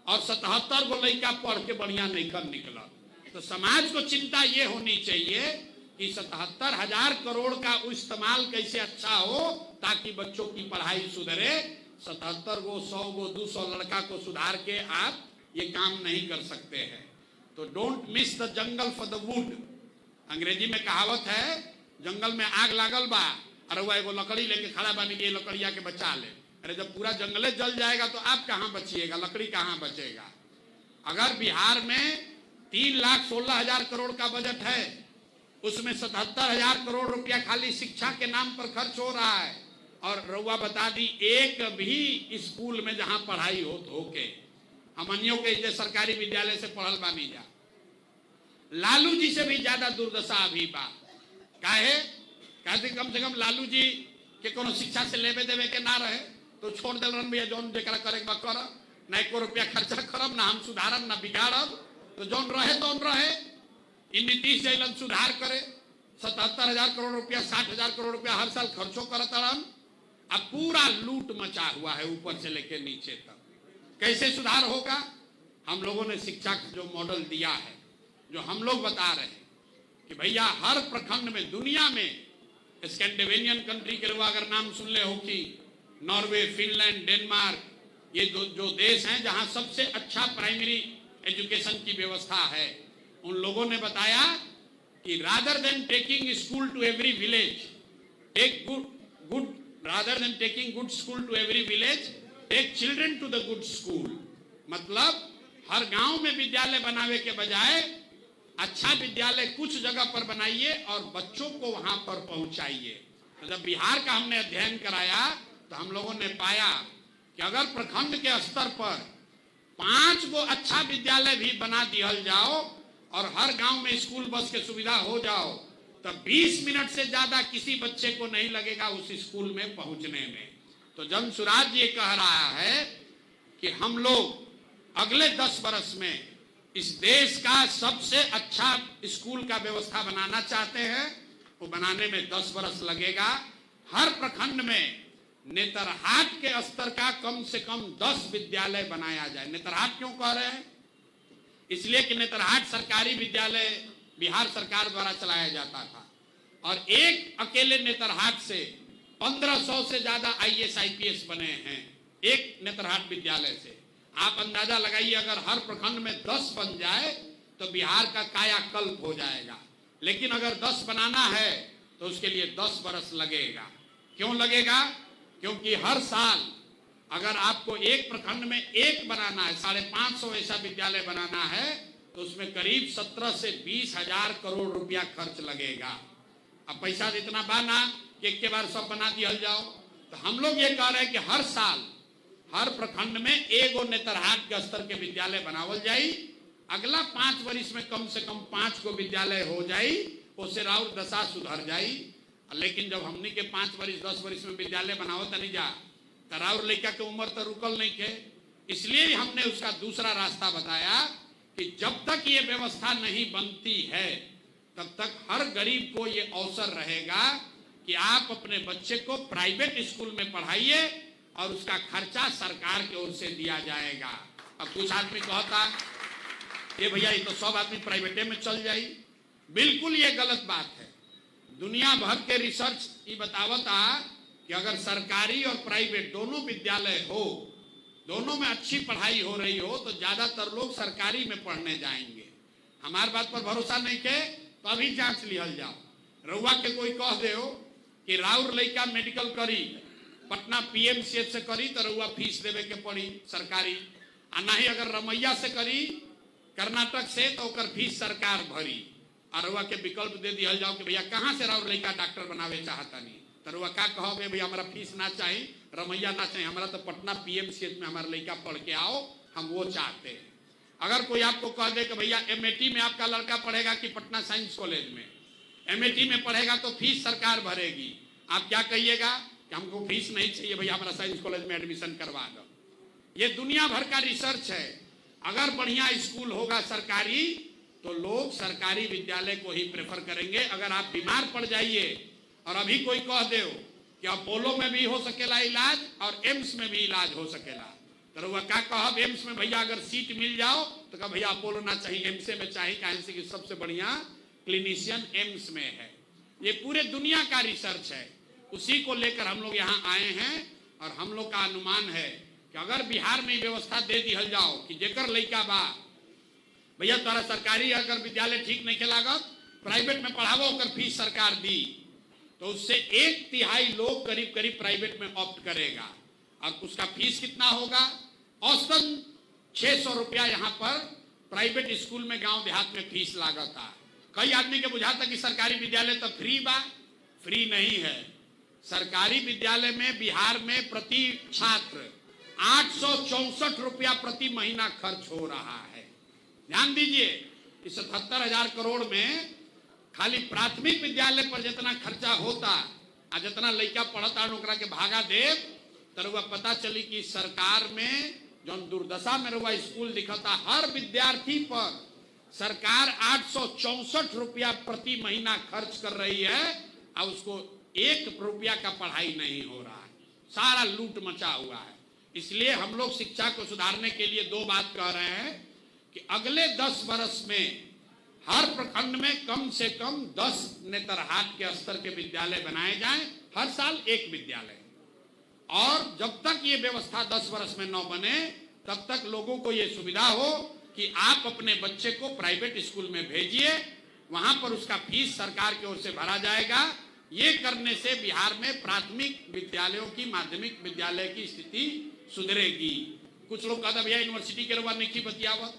और 77 गो लड़का पढ़ के बढ़िया नहीं कर निकला। तो समाज को चिंता ये होनी चाहिए कि 77,000 करोड़ का इस्तेमाल कैसे अच्छा हो ताकि बच्चों की पढ़ाई सुधरे। 77 गो 100 गो 200 लड़का को सुधार के आप ये काम नहीं कर सकते हैं। तो don't miss the jungle for the wood. अंग्रेजी में कहावत है, जंगल में आग लागल बा और वो एगो लकड़ी लेके खड़ा बन के लकड़िया के बचा ले। अरे जब पूरा जंगले जल जाएगा तो आप कहाँ बचिएगा, लकड़ी कहाँ बचेगा। अगर बिहार में 3,16,000 करोड़ का बजट है, उसमें 77,000 करोड़ रुपया खाली शिक्षा के नाम पर खर्च हो रहा है, और रउआ बता दी एक भी स्कूल में जहां पढ़ाई होके हमनियों के सरकारी विद्यालय से पढ़ल बानी जा, लालू जी से भी ज्यादा दुर्दशा अभी बा। काहे कम से कम लालू जी के कोनो शिक्षा से लेवे देवे के ना रहे तो छोड़ दिल रन भैया, जौन जरा करे कर, ना 1 रुपया खर्चा करब, ना हम सुधारब ना बिगाड़ब, तो जौन रहे तौन रहे। इन नीतीश जैलन सुधार करे, 77,000 करोड़ रुपया 60,000 करोड़ रुपया हर साल खर्चो करत रहन, अब पूरा लूट मचा हुआ है ऊपर से लेकर नीचे तक। कैसे सुधार होगा? हम लोगों ने शिक्षा का जो मॉडल दिया है, जो हम लोग बता रहे हैं कि भैया हर प्रखंड में, दुनिया में स्कैंडिनेवियन कंट्री के लोग अगर नाम सुन ले हो कि नॉर्वे, फिनलैंड, डेनमार्क, ये जो देश हैं जहां सबसे अच्छा प्राइमरी एजुकेशन की व्यवस्था है, उन लोगों ने बताया कि rather than taking school to every village, take good rather than taking good school to every village, take children to the good school. मतलब हर गांव में विद्यालय बनावे के बजाय अच्छा विद्यालय कुछ जगह पर बनाइए और बच्चों को वहां पर पहुंचाइए। तो जब बिहार का हमने अध्ययन कराया तो हम लोगों ने पाया कि अगर प्रखंड के स्तर पर 5 गो अच्छा विद्यालय भी बना दिया जाओ और हर गांव में स्कूल बस की सुविधा हो जाओ, तो 20 मिनट से ज्यादा किसी बच्चे को नहीं लगेगा उस स्कूल में पहुंचने में। तो जनसुराज ये कह रहा है कि हम लोग अगले 10 वर्ष में इस देश का सबसे अच्छा स्कूल का व्यवस्था बनाना चाहते हैं। वो बनाने में 10 वर्ष लगेगा। हर प्रखंड में नेतरहाट के स्तर का कम से कम 10 विद्यालय बनाया जाए। नेतरहाट क्यों कह रहे हैं? इसलिए कि नेतरहाट सरकारी विद्यालय बिहार सरकार द्वारा चलाया जाता था और एक अकेले नेतरहाट से 1500 से ज्यादा IAS IPS बने हैं एक नेतरहाट विद्यालय से। आप अंदाजा लगाइए, अगर हर प्रखंड में 10 बन जाए तो बिहार का कायाकल्प हो जाएगा। लेकिन अगर 10 बनाना है तो उसके लिए 10 वर्ष लगेगा। क्यों लगेगा? क्योंकि हर साल अगर आपको एक प्रखंड में एक बनाना है, 550 ऐसा विद्यालय बनाना है, तो उसमें करीब 17 से 20 हजार करोड़ रुपया खर्च लगेगा। अब पैसा जितना बाना कि एक के बार सब बना दिया जाओ। तो हम लोग ये कह रहे हैं कि हर साल हर प्रखंड में एगो नेतरहाट के स्तर के विद्यालय बनावल जाई। अगला 5 वर्ष में कम से कम 5 गो विद्यालय हो जाई, उससे राउर दशा सुधर जाई। लेकिन जब हमने के 5 वर्ष 10 वर्ष में विद्यालय बनाओ तनी जा तो राउर लड़का के उम्र तो रुकल नहीं थे। इसलिए हमने उसका दूसरा रास्ता बताया कि जब तक ये व्यवस्था नहीं बनती है तब तक हर गरीब को ये अवसर रहेगा कि आप अपने बच्चे को प्राइवेट स्कूल में पढ़ाइए और उसका खर्चा सरकार की ओर से दिया जाएगा। अब कुछ आदमी कहता ये भैया ये तो सब आदमी प्राइवेटे में चल जाई। बिल्कुल ये गलत बात है। दुनिया भर के रिसर्च ये बतावता कि अगर सरकारी और प्राइवेट दोनों विद्यालय हो, दोनों में अच्छी पढ़ाई हो रही हो, तो ज्यादातर लोग सरकारी में पढ़ने जाएंगे। हमार बात पर भरोसा नहीं के तो अभी जांच लिहल जाओ। रउआ के कोई कह दे हो कि राउर लड़का मेडिकल करी पटना PMCH से करी तो रउआ फीस देवे के पड़ी सरकारी, आ नहीं अगर रमैया से करी कर्नाटक से तो ओकर फीस सरकार भरी। और रउआ के विकल्प दे दिया जाओ कि भैया कहाँ से राउर लड़का डॉक्टर बनावे चाहता नहीं, तो रउआ का कहोगे भैया हमारा फीस ना चाहिए, रमैया ना चाहिए, हमारा तो पटना PMCH में हमारा लड़का पढ़ के आओ, हम वो चाहते हैं। अगर कोई आपको कह दे कि भैया MAT में आपका लड़का पढ़ेगा कि पटना साइंस कॉलेज में, MAT में पढ़ेगा तो फीस सरकार भरेगी, आप क्या कहिएगा कि हमको फीस नहीं चाहिए भैया, हमारा साइंस कॉलेज में एडमिशन करवा दो। ये दुनिया भर का रिसर्च है। अगर बढ़िया स्कूल होगा सरकारी तो लोग सरकारी विद्यालय को ही प्रेफर करेंगे। अगर आप बीमार पड़ जाइए और अभी कोई कह दे कि अपोलो में भी हो सकेला इलाज और एम्स में भी इलाज हो सकेला, तो वह क्या कहब एम्स में भैया अगर सीट मिल जाओ तो कह भैया अपोलो ना चाहिए, एम्स में चाहिए, कहीं से कि सबसे बढ़िया क्लिनिशियन एम्स में है। ये पूरे दुनिया का रिसर्च है, उसी को लेकर हम लोग यहाँ आए हैं। और हम लोग का अनुमान है कि अगर बिहार में व्यवस्था दे दी जाओ कि जेकर लड़का बा भैया तोरा सरकारी अगर विद्यालय ठीक नहीं लागत प्राइवेट में पढ़ावो, अगर फीस सरकार दी, तो उससे 1/3 लोग करीब करीब प्राइवेट में ऑप्ट करेगा। और उसका फीस कितना होगा? औसतन 600 रुपया यहाँ पर प्राइवेट स्कूल में गांव देहात में फीस लागता। कई आदमी के बुझाता कि सरकारी विद्यालय तो फ्री बा, फ्री नहीं है। सरकारी विद्यालय में बिहार में प्रति छात्र 864 रुपया प्रति महीना खर्च हो रहा है। ध्यान दीजिए, इस 77,000 करोड़ में खाली प्राथमिक विद्यालय पर जितना खर्चा होता और जितना लड़का पढ़ता ओकरा के भागा देव, तो पता चली कि सरकार में जो दुर्दशा में रुआ स्कूल दिखता, हर विद्यार्थी पर सरकार 864 रुपया प्रति महीना खर्च कर रही है और उसको 1 रुपया का पढ़ाई नहीं हो रहा है। सारा लूट मचा हुआ है। इसलिए हम लोग शिक्षा को सुधारने के लिए दो बात कह रहे हैं कि अगले 10 वर्ष में हर प्रखंड में कम से कम 10 नेतरहाट के स्तर के विद्यालय बनाए जाएं, हर साल एक विद्यालय। और जब तक ये व्यवस्था 10 वर्ष में न बने तब तक लोगों को ये सुविधा हो कि आप अपने बच्चे को प्राइवेट स्कूल में भेजिए, वहां पर उसका फीस सरकार की ओर से भरा जाएगा। ये करने से बिहार में प्राथमिक विद्यालयों की, माध्यमिक विद्यालय की स्थिति सुधरेगी। कुछ लोग कहते भैया यूनिवर्सिटी के रवा नहीं बतियावत।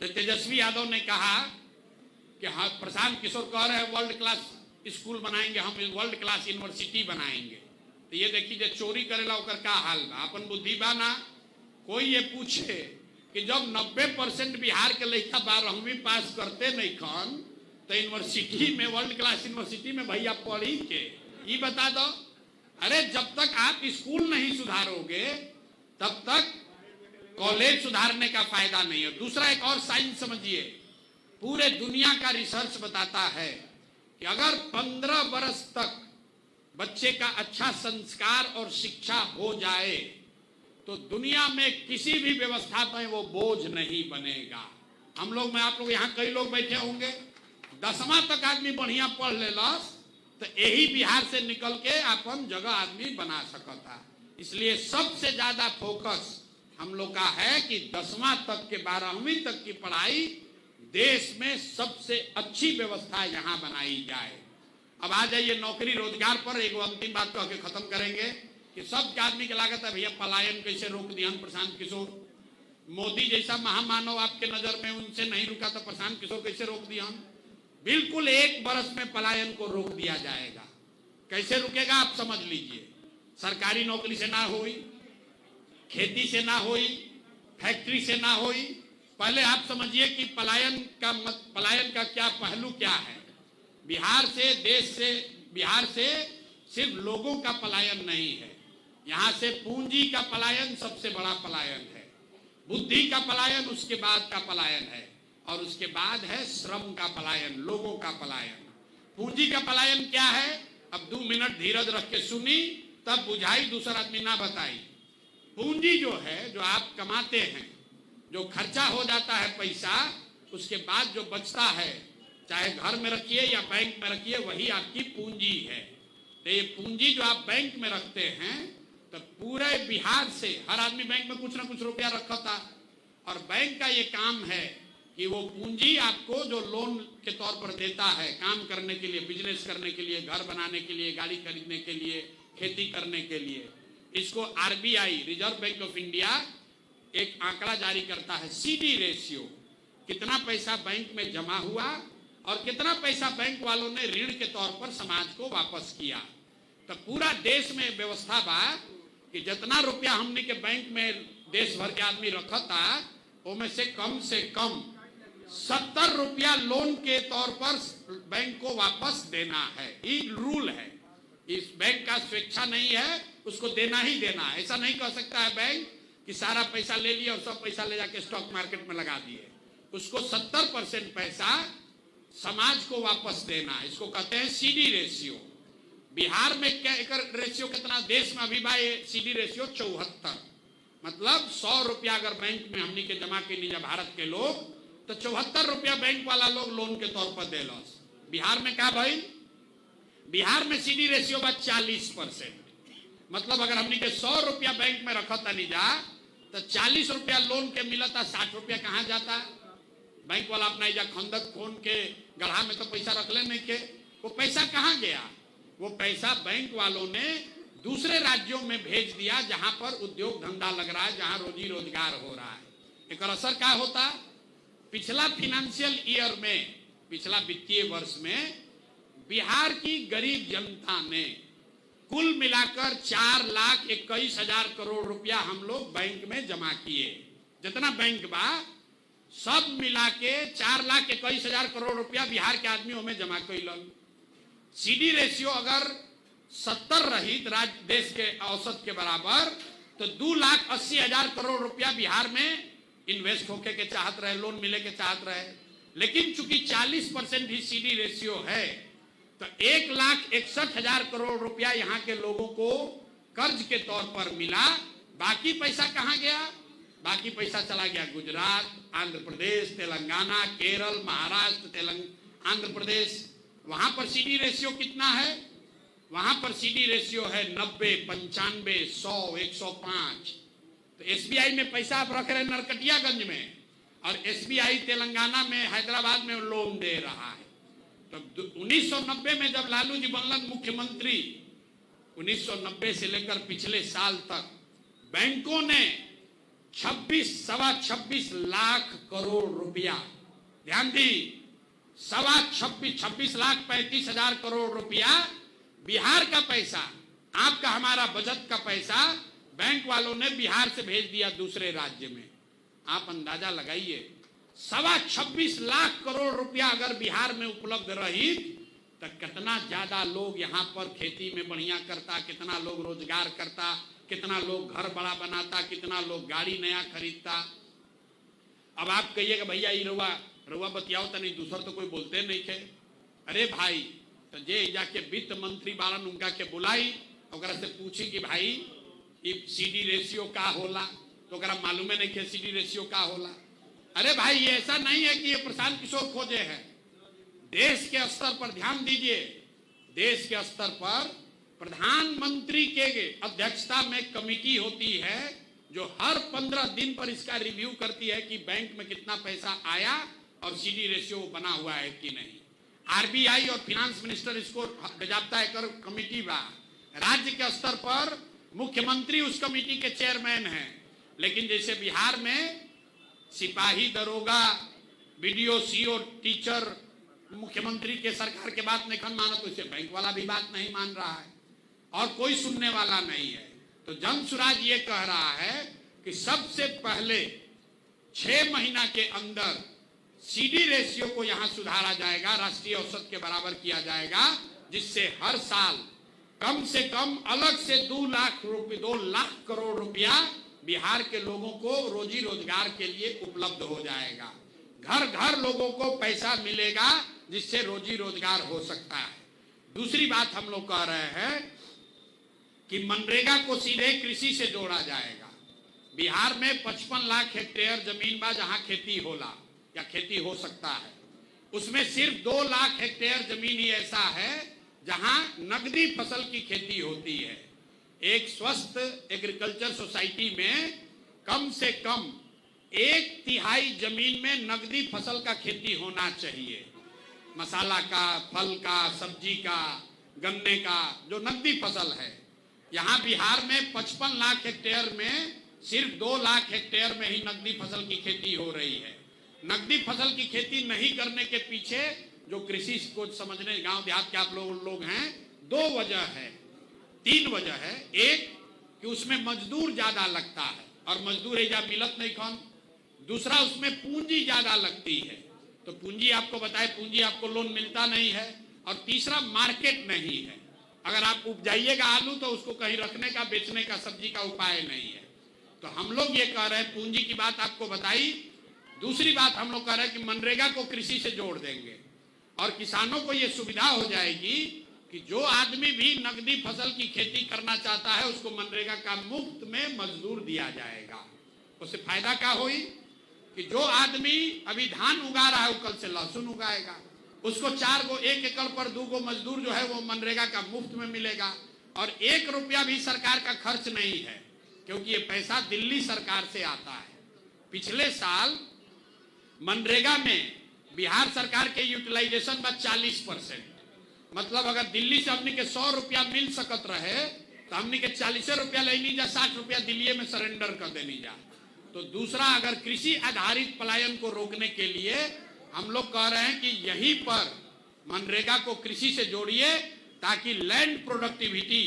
तो तेजस्वी यादव ने कहा कि हाँ, प्रशांत किशोर कह रहे हैं वर्ल्ड क्लास स्कूल बनाएंगे, हम वर्ल्ड क्लास यूनिवर्सिटी बनाएंगे। तो ये देखिए जो चोरी करेला ओकर का हाल बा, अपन बुद्धि बा ना। कोई ये पूछे कि जब 90% बिहार के लड़का 12वीं पास करते नहीं खन तो यूनिवर्सिटी में, वर्ल्ड क्लास यूनिवर्सिटी में भैया पढ़ी के, ये बता दो। अरे जब तक आप स्कूल नहीं सुधारोगे तब तक कॉलेज सुधारने का फायदा नहीं है। दूसरा एक और साइंस समझिए, पूरे दुनिया का रिसर्च बताता है कि अगर 15 वर्ष तक बच्चे का अच्छा संस्कार और शिक्षा हो जाए तो दुनिया में किसी भी व्यवस्था पर वो बोझ नहीं बनेगा। हम लोग में, आप लोग यहाँ कई लोग बैठे होंगे, 10वां तक आदमी बढ़िया पढ़ लेलस तो यही बिहार से निकल के अपन जगह आदमी बना सकता। इसलिए सबसे ज्यादा फोकस हम लोग का है कि 10वां तक के 12वीं तक की पढ़ाई देश में सबसे अच्छी व्यवस्था यहाँ बनाई जाए। अब आ जाइए नौकरी रोजगार पर। एक अंतिम बात कह के खत्म करेंगे कि सब आदमी की लागत है भैया पलायन कैसे रोक दिया प्रशांत किशोर। मोदी जैसा महामानव आपके नजर में, उनसे नहीं रुका तो प्रशांत किशोर कैसे रोक दिया? बिल्कुल 1 वर्ष में पलायन को रोक दिया जाएगा। कैसे रुकेगा आप समझ लीजिए। सरकारी नौकरी से ना हुई, खेती से ना हुई, फैक्ट्री से ना हुई। पहले आप समझिए कि पलायन का क्या पहलू क्या है। बिहार से, देश से, बिहार से सिर्फ लोगों का पलायन नहीं है, यहाँ से पूंजी का पलायन सबसे बड़ा पलायन है, बुद्धि का पलायन उसके बाद का पलायन है, और उसके बाद है श्रम का पलायन, लोगों का पलायन। पूंजी का पलायन क्या है? अब 2 मिनट धीरज रख के सुनी तब बुझाई, दूसरा आदमी ना बताई। पूंजी जो है, जो आप कमाते हैं, जो खर्चा हो जाता है पैसा, उसके बाद जो बचता है, चाहे घर में रखिए या बैंक में रखिए, वही आपकी पूंजी है। तो ये पूंजी जो आप बैंक में रखते हैं, तो पूरे बिहार से हर आदमी बैंक में कुछ ना कुछ रुपया रखा था, और बैंक का ये काम है कि वो पूंजी आपको जो लोन के तौर पर देता है, काम करने के लिए, बिजनेस करने के लिए, घर बनाने के लिए, गाड़ी खरीदने के लिए, खेती करने के लिए, इसको RBI, reserve bank of India, एक आंकड़ा जारी करता है, सीडी रेशियो, कितना पैसा बैंक में जमा हुआ और कितना पैसा बैंक वालों ने ऋण के तौर पर समाज को वापस किया। तो पूरा देश में व्यवस्था बा कि जितना रुपया हमने के बैंक में देश भर के आदमी रखा था, उनमें से कम 70 रुपया लोन के तौर पर बैंक को वापस देना है। ये रूल है। इस बैंक का स्वेच्छा नहीं है, उसको देना ही देना है। ऐसा नहीं कह सकता है बैंक कि सारा पैसा ले लिया और सब पैसा ले जाके स्टॉक मार्केट में लगा दिए। उसको 70% पैसा समाज को वापस देना है। इसको कहते हैं सीडी रेशियो। बिहार में क्या एक रेशियो कितना? देश में अभी भाई सीडी रेशियो 74, मतलब 100 रुपया अगर बैंक में हमनी के जमा के लीजिए भारत के लोग, तो 74 रुपया बैंक वाला लोग लोन के तौर पर दे लो। बिहार में क्या भाई? बिहार में सीडी रेशियो बा 40%। मतलब अगर हमनी के 100 रुपया बैंक में रखा था नहीं जा, तो 40 रुपया लोन के मिलता, 60 रुपया कहाँ जाता? बैंक वाला अपना इजा खंदक खोन के गढ़ा में तो पैसा रख ले नहीं के, वो पैसा कहाँ गया? वो पैसा बैंक वालों ने दूसरे राज्यों में भेज दिया जहां पर उद्योग धंधा लग रहा है, जहां रोजी रोजगार हो रहा है। एक असर क्या होता? पिछला फाइनेंशियल ईयर में, पिछला वित्तीय वर्ष में बिहार की गरीब जनता ने कुल मिलाकर 4,21,000 करोड़ रुपया हम लोग बैंक में जमा किए। जितना बैंक बा सब मिला के 4,21,000 करोड़ रुपया बिहार के आदमियों में जमा कैलन। सीडी रेशियो अगर 70 रही राज्य देश के औसत के बराबर, तो 2,80,000 करोड़ रुपया बिहार में इन्वेस्ट होके के चाहत रहे, लोन मिले के चाहत रहे। लेकिन चूंकि 40% ही सीडी रेशियो है, तो 1,61,000 करोड़ रुपया यहाँ के लोगों को कर्ज के तौर पर मिला। बाकी पैसा कहाँ गया? बाकी पैसा चला गया गुजरात, आंध्र प्रदेश, तेलंगाना, केरल, महाराष्ट्र, आंध्र प्रदेश। वहां पर सीडी रेशियो कितना है? वहां पर सीडी रेशियो है 90, 95, 100, 105। तो एसबीआई में पैसा आप रख रहे हैं नरकटियागंज में, और एसबीआई तेलंगाना में, हैदराबाद में लोन दे रहा है। तो 1990 में जब लालू जी बनलन मुख्यमंत्री, 1990 से लेकर पिछले साल तक बैंकों ने 26 लाख करोड़ रुपया, ध्यान दी, 26 लाख 35 हजार करोड़ रुपया बिहार का पैसा, आपका हमारा बजट का पैसा बैंक वालों ने बिहार से भेज दिया दूसरे राज्य में। आप अंदाजा लगाइए, 26 लाख करोड़ रुपया अगर बिहार में उपलब्ध रही तो कितना ज्यादा लोग यहाँ पर खेती में बढ़िया करता, कितना लोग रोजगार करता, कितना लोग घर बड़ा बनाता, कितना लोग गाड़ी नया खरीदता। अब आप कहिएगा भैया ये रुआ बतियाओ तो नहीं, दूसर तो कोई बोलते नहीं थे। अरे भाई, तो जे जाके वित्त मंत्री बारन उनका के बुलाई, ओकरा से पूछी कि भाई ये सीडी रेशियो का होला, तो ओकरा मालूम नहीं कि सीडी रेशियो का होला। अरे भाई, ये ऐसा नहीं है कि ये प्रशांत किशोर खोजे है। देश के स्तर पर ध्यान दीजिए, देश के स्तर पर प्रधानमंत्री के अध्यक्षता में कमेटी होती है जो हर 15 दिन पर इसका रिव्यू करती है कि बैंक में कितना पैसा आया और सीडी रेशियो बना हुआ है कि नहीं। आरबीआई और फाइनेंस मिनिस्टर इसको बजाबता कर कमेटी बा। राज्य के स्तर पर मुख्यमंत्री उस कमेटी के चेयरमैन हैं, लेकिन जैसे बिहार में सिपाही, दरोगा, बीडीओ, सीओ, टीचर मुख्यमंत्री के सरकार के बात नहीं माना, तो इसे बैंक वाला भी बात नहीं मान रहा है और कोई सुनने वाला नहीं है। तो जनसुराज ये कह रहा है कि सबसे पहले 6 महीना के अंदर सीडी रेशियो को यहां सुधारा जाएगा, राष्ट्रीय औसत के बराबर किया जाएगा, जिससे हर साल कम से कम अलग से 2 लाख करोड़ रुपया बिहार के लोगों को रोजी रोजगार के लिए उपलब्ध हो जाएगा। घर घर लोगों को पैसा मिलेगा, जिससे रोजी रोजगार हो सकता है। दूसरी बात हम लोग कह रहे हैं कि मनरेगा को सीधे कृषि से जोड़ा जाएगा। बिहार में 55 लाख हेक्टेयर जमीन बा जहां खेती होला या खेती हो सकता है, उसमें सिर्फ 2 लाख हेक्टेयर जमीन ही ऐसा है जहां नगदी फसल की खेती होती है। एक स्वस्थ एग्रीकल्चर सोसाइटी में कम से कम 1/3 जमीन में नगदी फसल का खेती होना चाहिए। मसाला का, फल का, सब्जी का, गन्ने का, जो नगदी फसल है। यहाँ बिहार में 55 लाख हेक्टेयर में सिर्फ 2 लाख हेक्टेयर में ही नगदी फसल की खेती हो रही है। नगदी फसल की खेती नहीं करने के पीछे जो कृषि को समझने गांव देहात के आप लोग हैं, 2 वजह है, 3 वजह है। एक कि उसमें मजदूर ज्यादा लगता है और मजदूर एजा मिलत नहीं कौन। दूसरा, उसमें पूंजी ज्यादा लगती है, तो पूंजी आपको बताए, पूंजी आपको लोन मिलता नहीं है। और तीसरा, मार्केट नहीं है। अगर आप उपजाइएगा आलू तो उसको कहीं रखने का, बेचने का, सब्जी का उपाय नहीं है। तो हम लोग ये कह रहे हैं, पूंजी की बात आपको बताई। दूसरी बात हम लोग कह रहे हैं कि मनरेगा को कृषि से जोड़ देंगे और किसानों को ये सुविधा हो जाएगी कि जो आदमी भी नगदी फसल की खेती करना चाहता है उसको मनरेगा का मुफ्त में मजदूर दिया जाएगा। उससे फायदा क्या हुई कि जो आदमी अभी धान उगा रहा है वो कल से लहसुन उगाएगा, उसको 1 एकड़ पर 2 मजदूर जो है वो मनरेगा का मुफ्त में मिलेगा। और 1 रुपया भी सरकार का खर्च नहीं है, क्योंकि ये पैसा दिल्ली सरकार से आता है। पिछले साल मनरेगा में बिहार सरकार के यूटिलाइजेशन बा 40%। मतलब अगर दिल्ली से हमने के 100 रुपया मिल सकत रहे तो हमने के 40 रुपया लेनी जा, 60 रुपया दिल्ली में सरेंडर कर देनी जा। तो दूसरा, अगर कृषि आधारित पलायन को रोकने के लिए हम लोग कह रहे हैं कि यहीं पर मनरेगा को कृषि से जोड़िए, ताकि लैंड प्रोडक्टिविटी,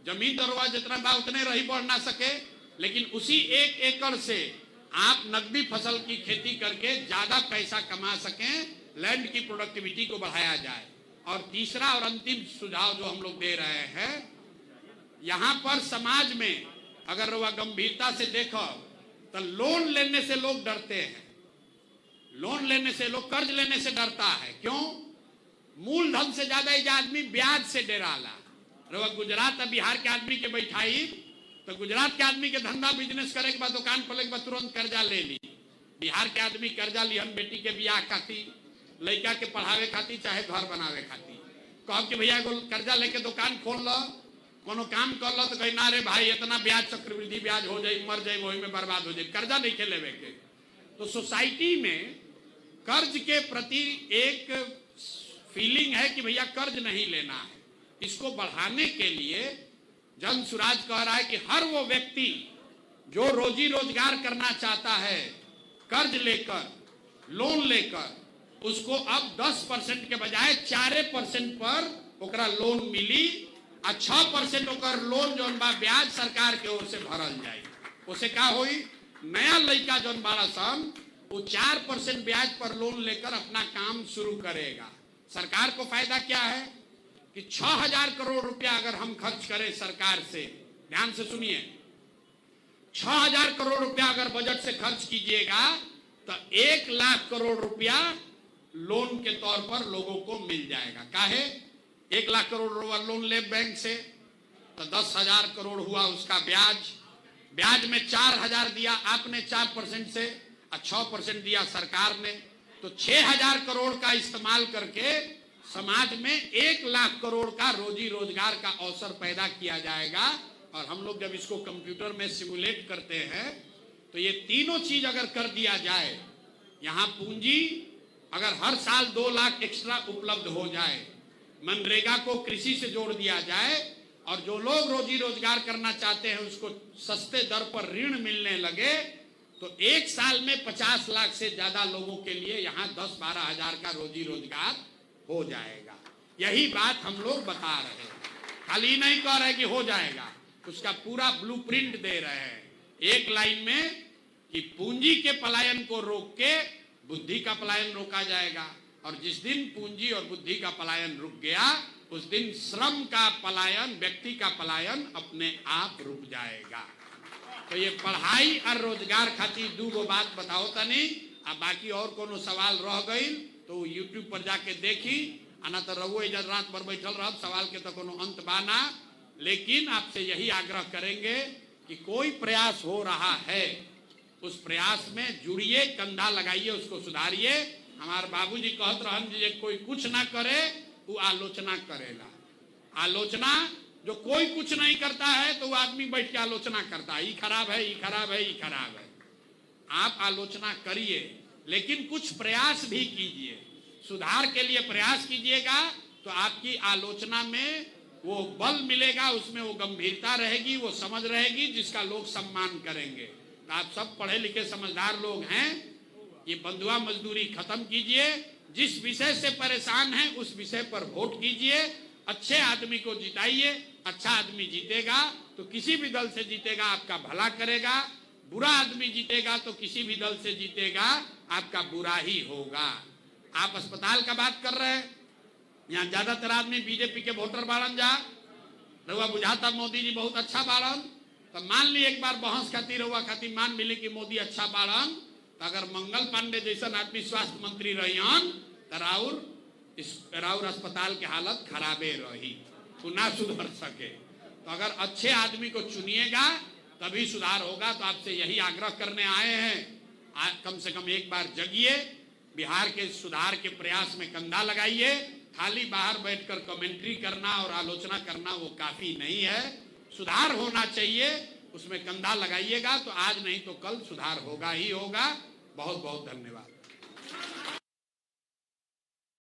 जमीन दरवा जितना बा उतने रही बढ़ ना सके, लेकिन उसी 1 एकड़ से आप नकदी फसल की खेती करके ज्यादा पैसा कमा सकें, लैंड की प्रोडक्टिविटी को बढ़ाया जाए। और तीसरा और अंतिम सुझाव जो हम लोग दे रहे हैं, यहां पर समाज में अगर वह गंभीरता से देखो तो लोन लेने से लोग डरते हैं। लोन लेने से लोग, कर्ज लेने से डरता है। क्यों? मूलधन से ज्यादा ये आदमी ब्याज से डराला। रवा गुजरात और बिहार के आदमी के बैठाई तो गुजरात के आदमी के धंधा बिजनेस करे के बाद दुकान खोले के बाद तुरंत कर्जा ले ली। बिहार के आदमी कर्जा लिहन बेटी के बियाह खातिर, लड़का के पढ़ावे खातिर, चाहे घर बनावे खातिर। कह के भैया एगो कर्जा लेके दुकान खोल लो, कोनो काम कर लो, तो कही ना रे भाई इतना ब्याज चक्रवृद्धि ब्याज हो जाए, मर जाए, वही में बर्बाद हो जाए, कर्जा नहीं के लेवे के। तो सोसाइटी में कर्ज के प्रति एक फीलिंग है कि भैया कर्ज नहीं लेना है। इसको बढ़ाने के लिए जन सुराज कह रहा है कि हर वो व्यक्ति जो रोजी रोजगार करना चाहता है, कर्ज लेकर, लोन लेकर, उसको अब 10% के बजाय 4% पर ओकरा लोन मिली आ 6% ओकर लोन जौन बा ब्याज सरकार के ओर से भरल जाए। उसे का होई, नया लड़का जौन बाड़ा सन वो 4% ब्याज पर लोन लेकर अपना काम शुरू करेगा। सरकार को फायदा क्या है कि 6000 करोड़ रुपया अगर हम खर्च करें सरकार से, ध्यान से सुनिए, 6000 करोड़ रुपया अगर बजट से खर्च कीजिएगा तो 1 लाख करोड़ रुपया लोन के तौर पर लोगों को मिल जाएगा। काहे? 1 लाख करोड़ रुपया लोन ले बैंक से तो 10,000 करोड़ हुआ उसका ब्याज, ब्याज में 4000 दिया आपने 4% से और 6% दिया सरकार ने, तो 6000 करोड़ का इस्तेमाल करके समाज में 1 लाख करोड़ का रोजी रोजगार का अवसर पैदा किया जाएगा। और हम लोग जब इसको कंप्यूटर में सिमुलेट करते हैं तो ये तीनों चीज अगर कर दिया जाए, यहाँ पूंजी अगर हर साल 2 लाख एक्स्ट्रा उपलब्ध हो जाए, मनरेगा को कृषि से जोड़ दिया जाए और जो लोग रोजी रोजगार करना चाहते हैं उसको सस्ते दर पर ऋण मिलने लगे, तो 1 साल में 50 लाख से ज्यादा लोगों के लिए यहाँ 10-12 हजार का रोजी रोजगार हो जाएगा। यही बात हम लोग बता रहे हैं, खाली नहीं कह रहे कि हो जाएगा, उसका पूरा ब्लूप्रिंट दे रहे हैं एक लाइन में कि पूंजी के पलायन को रोक के बुद्धि का पलायन रोका जाएगा। और जिस दिन पूंजी और बुद्धि का पलायन रुक गया उस दिन श्रम का पलायन, व्यक्ति का पलायन अपने आप रुक जाएगा। तो ये पढ़ाई और रोजगार खातिर 2 बात बताओ तनी। अब बाकी और कोनो सवाल रह गई तो यूट्यूब पर जाके देखी, आना तो रहो इधर रात भर बैठल रह, सवाल के तो कोनो अंत बाना। लेकिन आपसे यही आग्रह करेंगे कि कोई प्रयास हो रहा है उस प्रयास में जुड़िए, कंधा लगाइए, उसको सुधारिए। हमारे बाबूजी कहत रहन जे कोई कुछ ना करे वो आलोचना करेगा। आलोचना जो कोई कुछ नहीं करता है तो वो आदमी बैठ के आलोचना करता है, ये खराब है, ये खराब है, ये खराब है। आप आलोचना करिए लेकिन कुछ प्रयास भी कीजिए, सुधार के लिए प्रयास कीजिएगा तो आपकी आलोचना में वो बल मिलेगा, उसमें वो गंभीरता रहेगी, वो समझ रहेगी जिसका लोग सम्मान करेंगे। तो आप सब पढ़े लिखे समझदार लोग हैं, ये बंधुआ मजदूरी खत्म कीजिए, जिस विषय से परेशान हैं उस विषय पर वोट कीजिए, अच्छे आदमी को जिताइए, अच्छा आदमी जीतेगा तो किसी भी दल से जीतेगा आपका भला करेगा, बुरा आदमी जीतेगा तो किसी भी दल से जीतेगा आपका बुरा ही होगा। आप अस्पताल का बात कर रहे हैं, यहाँ ज्यादातर आदमी बीजेपी के वोटर बाड़न, जा रहुआ बुझाता मोदी जी बहुत अच्छा बाड़न, तो मान ली एक बार बहस खातिर रहुआ खातिर मान मिले कि मोदी अच्छा बाड़न, तो अगर मंगल पांडे जैसा आदमी स्वास्थ्य मंत्री रहियन तो राउर अस्पताल के हालत खराबे रही, तो ना सुधर सके। तो अगर अच्छे आदमी को चुनिएगा तभी सुधार होगा। तो आपसे यही आग्रह करने आए हैं, कम से कम एक बार जगिए, बिहार के सुधार के प्रयास में कंधा लगाइए। खाली बाहर बैठकर कमेंट्री करना और आलोचना करना वो काफी नहीं है, सुधार होना चाहिए, उसमें कंधा लगाइएगा तो आज नहीं तो कल सुधार होगा ही होगा। बहुत बहुत धन्यवाद।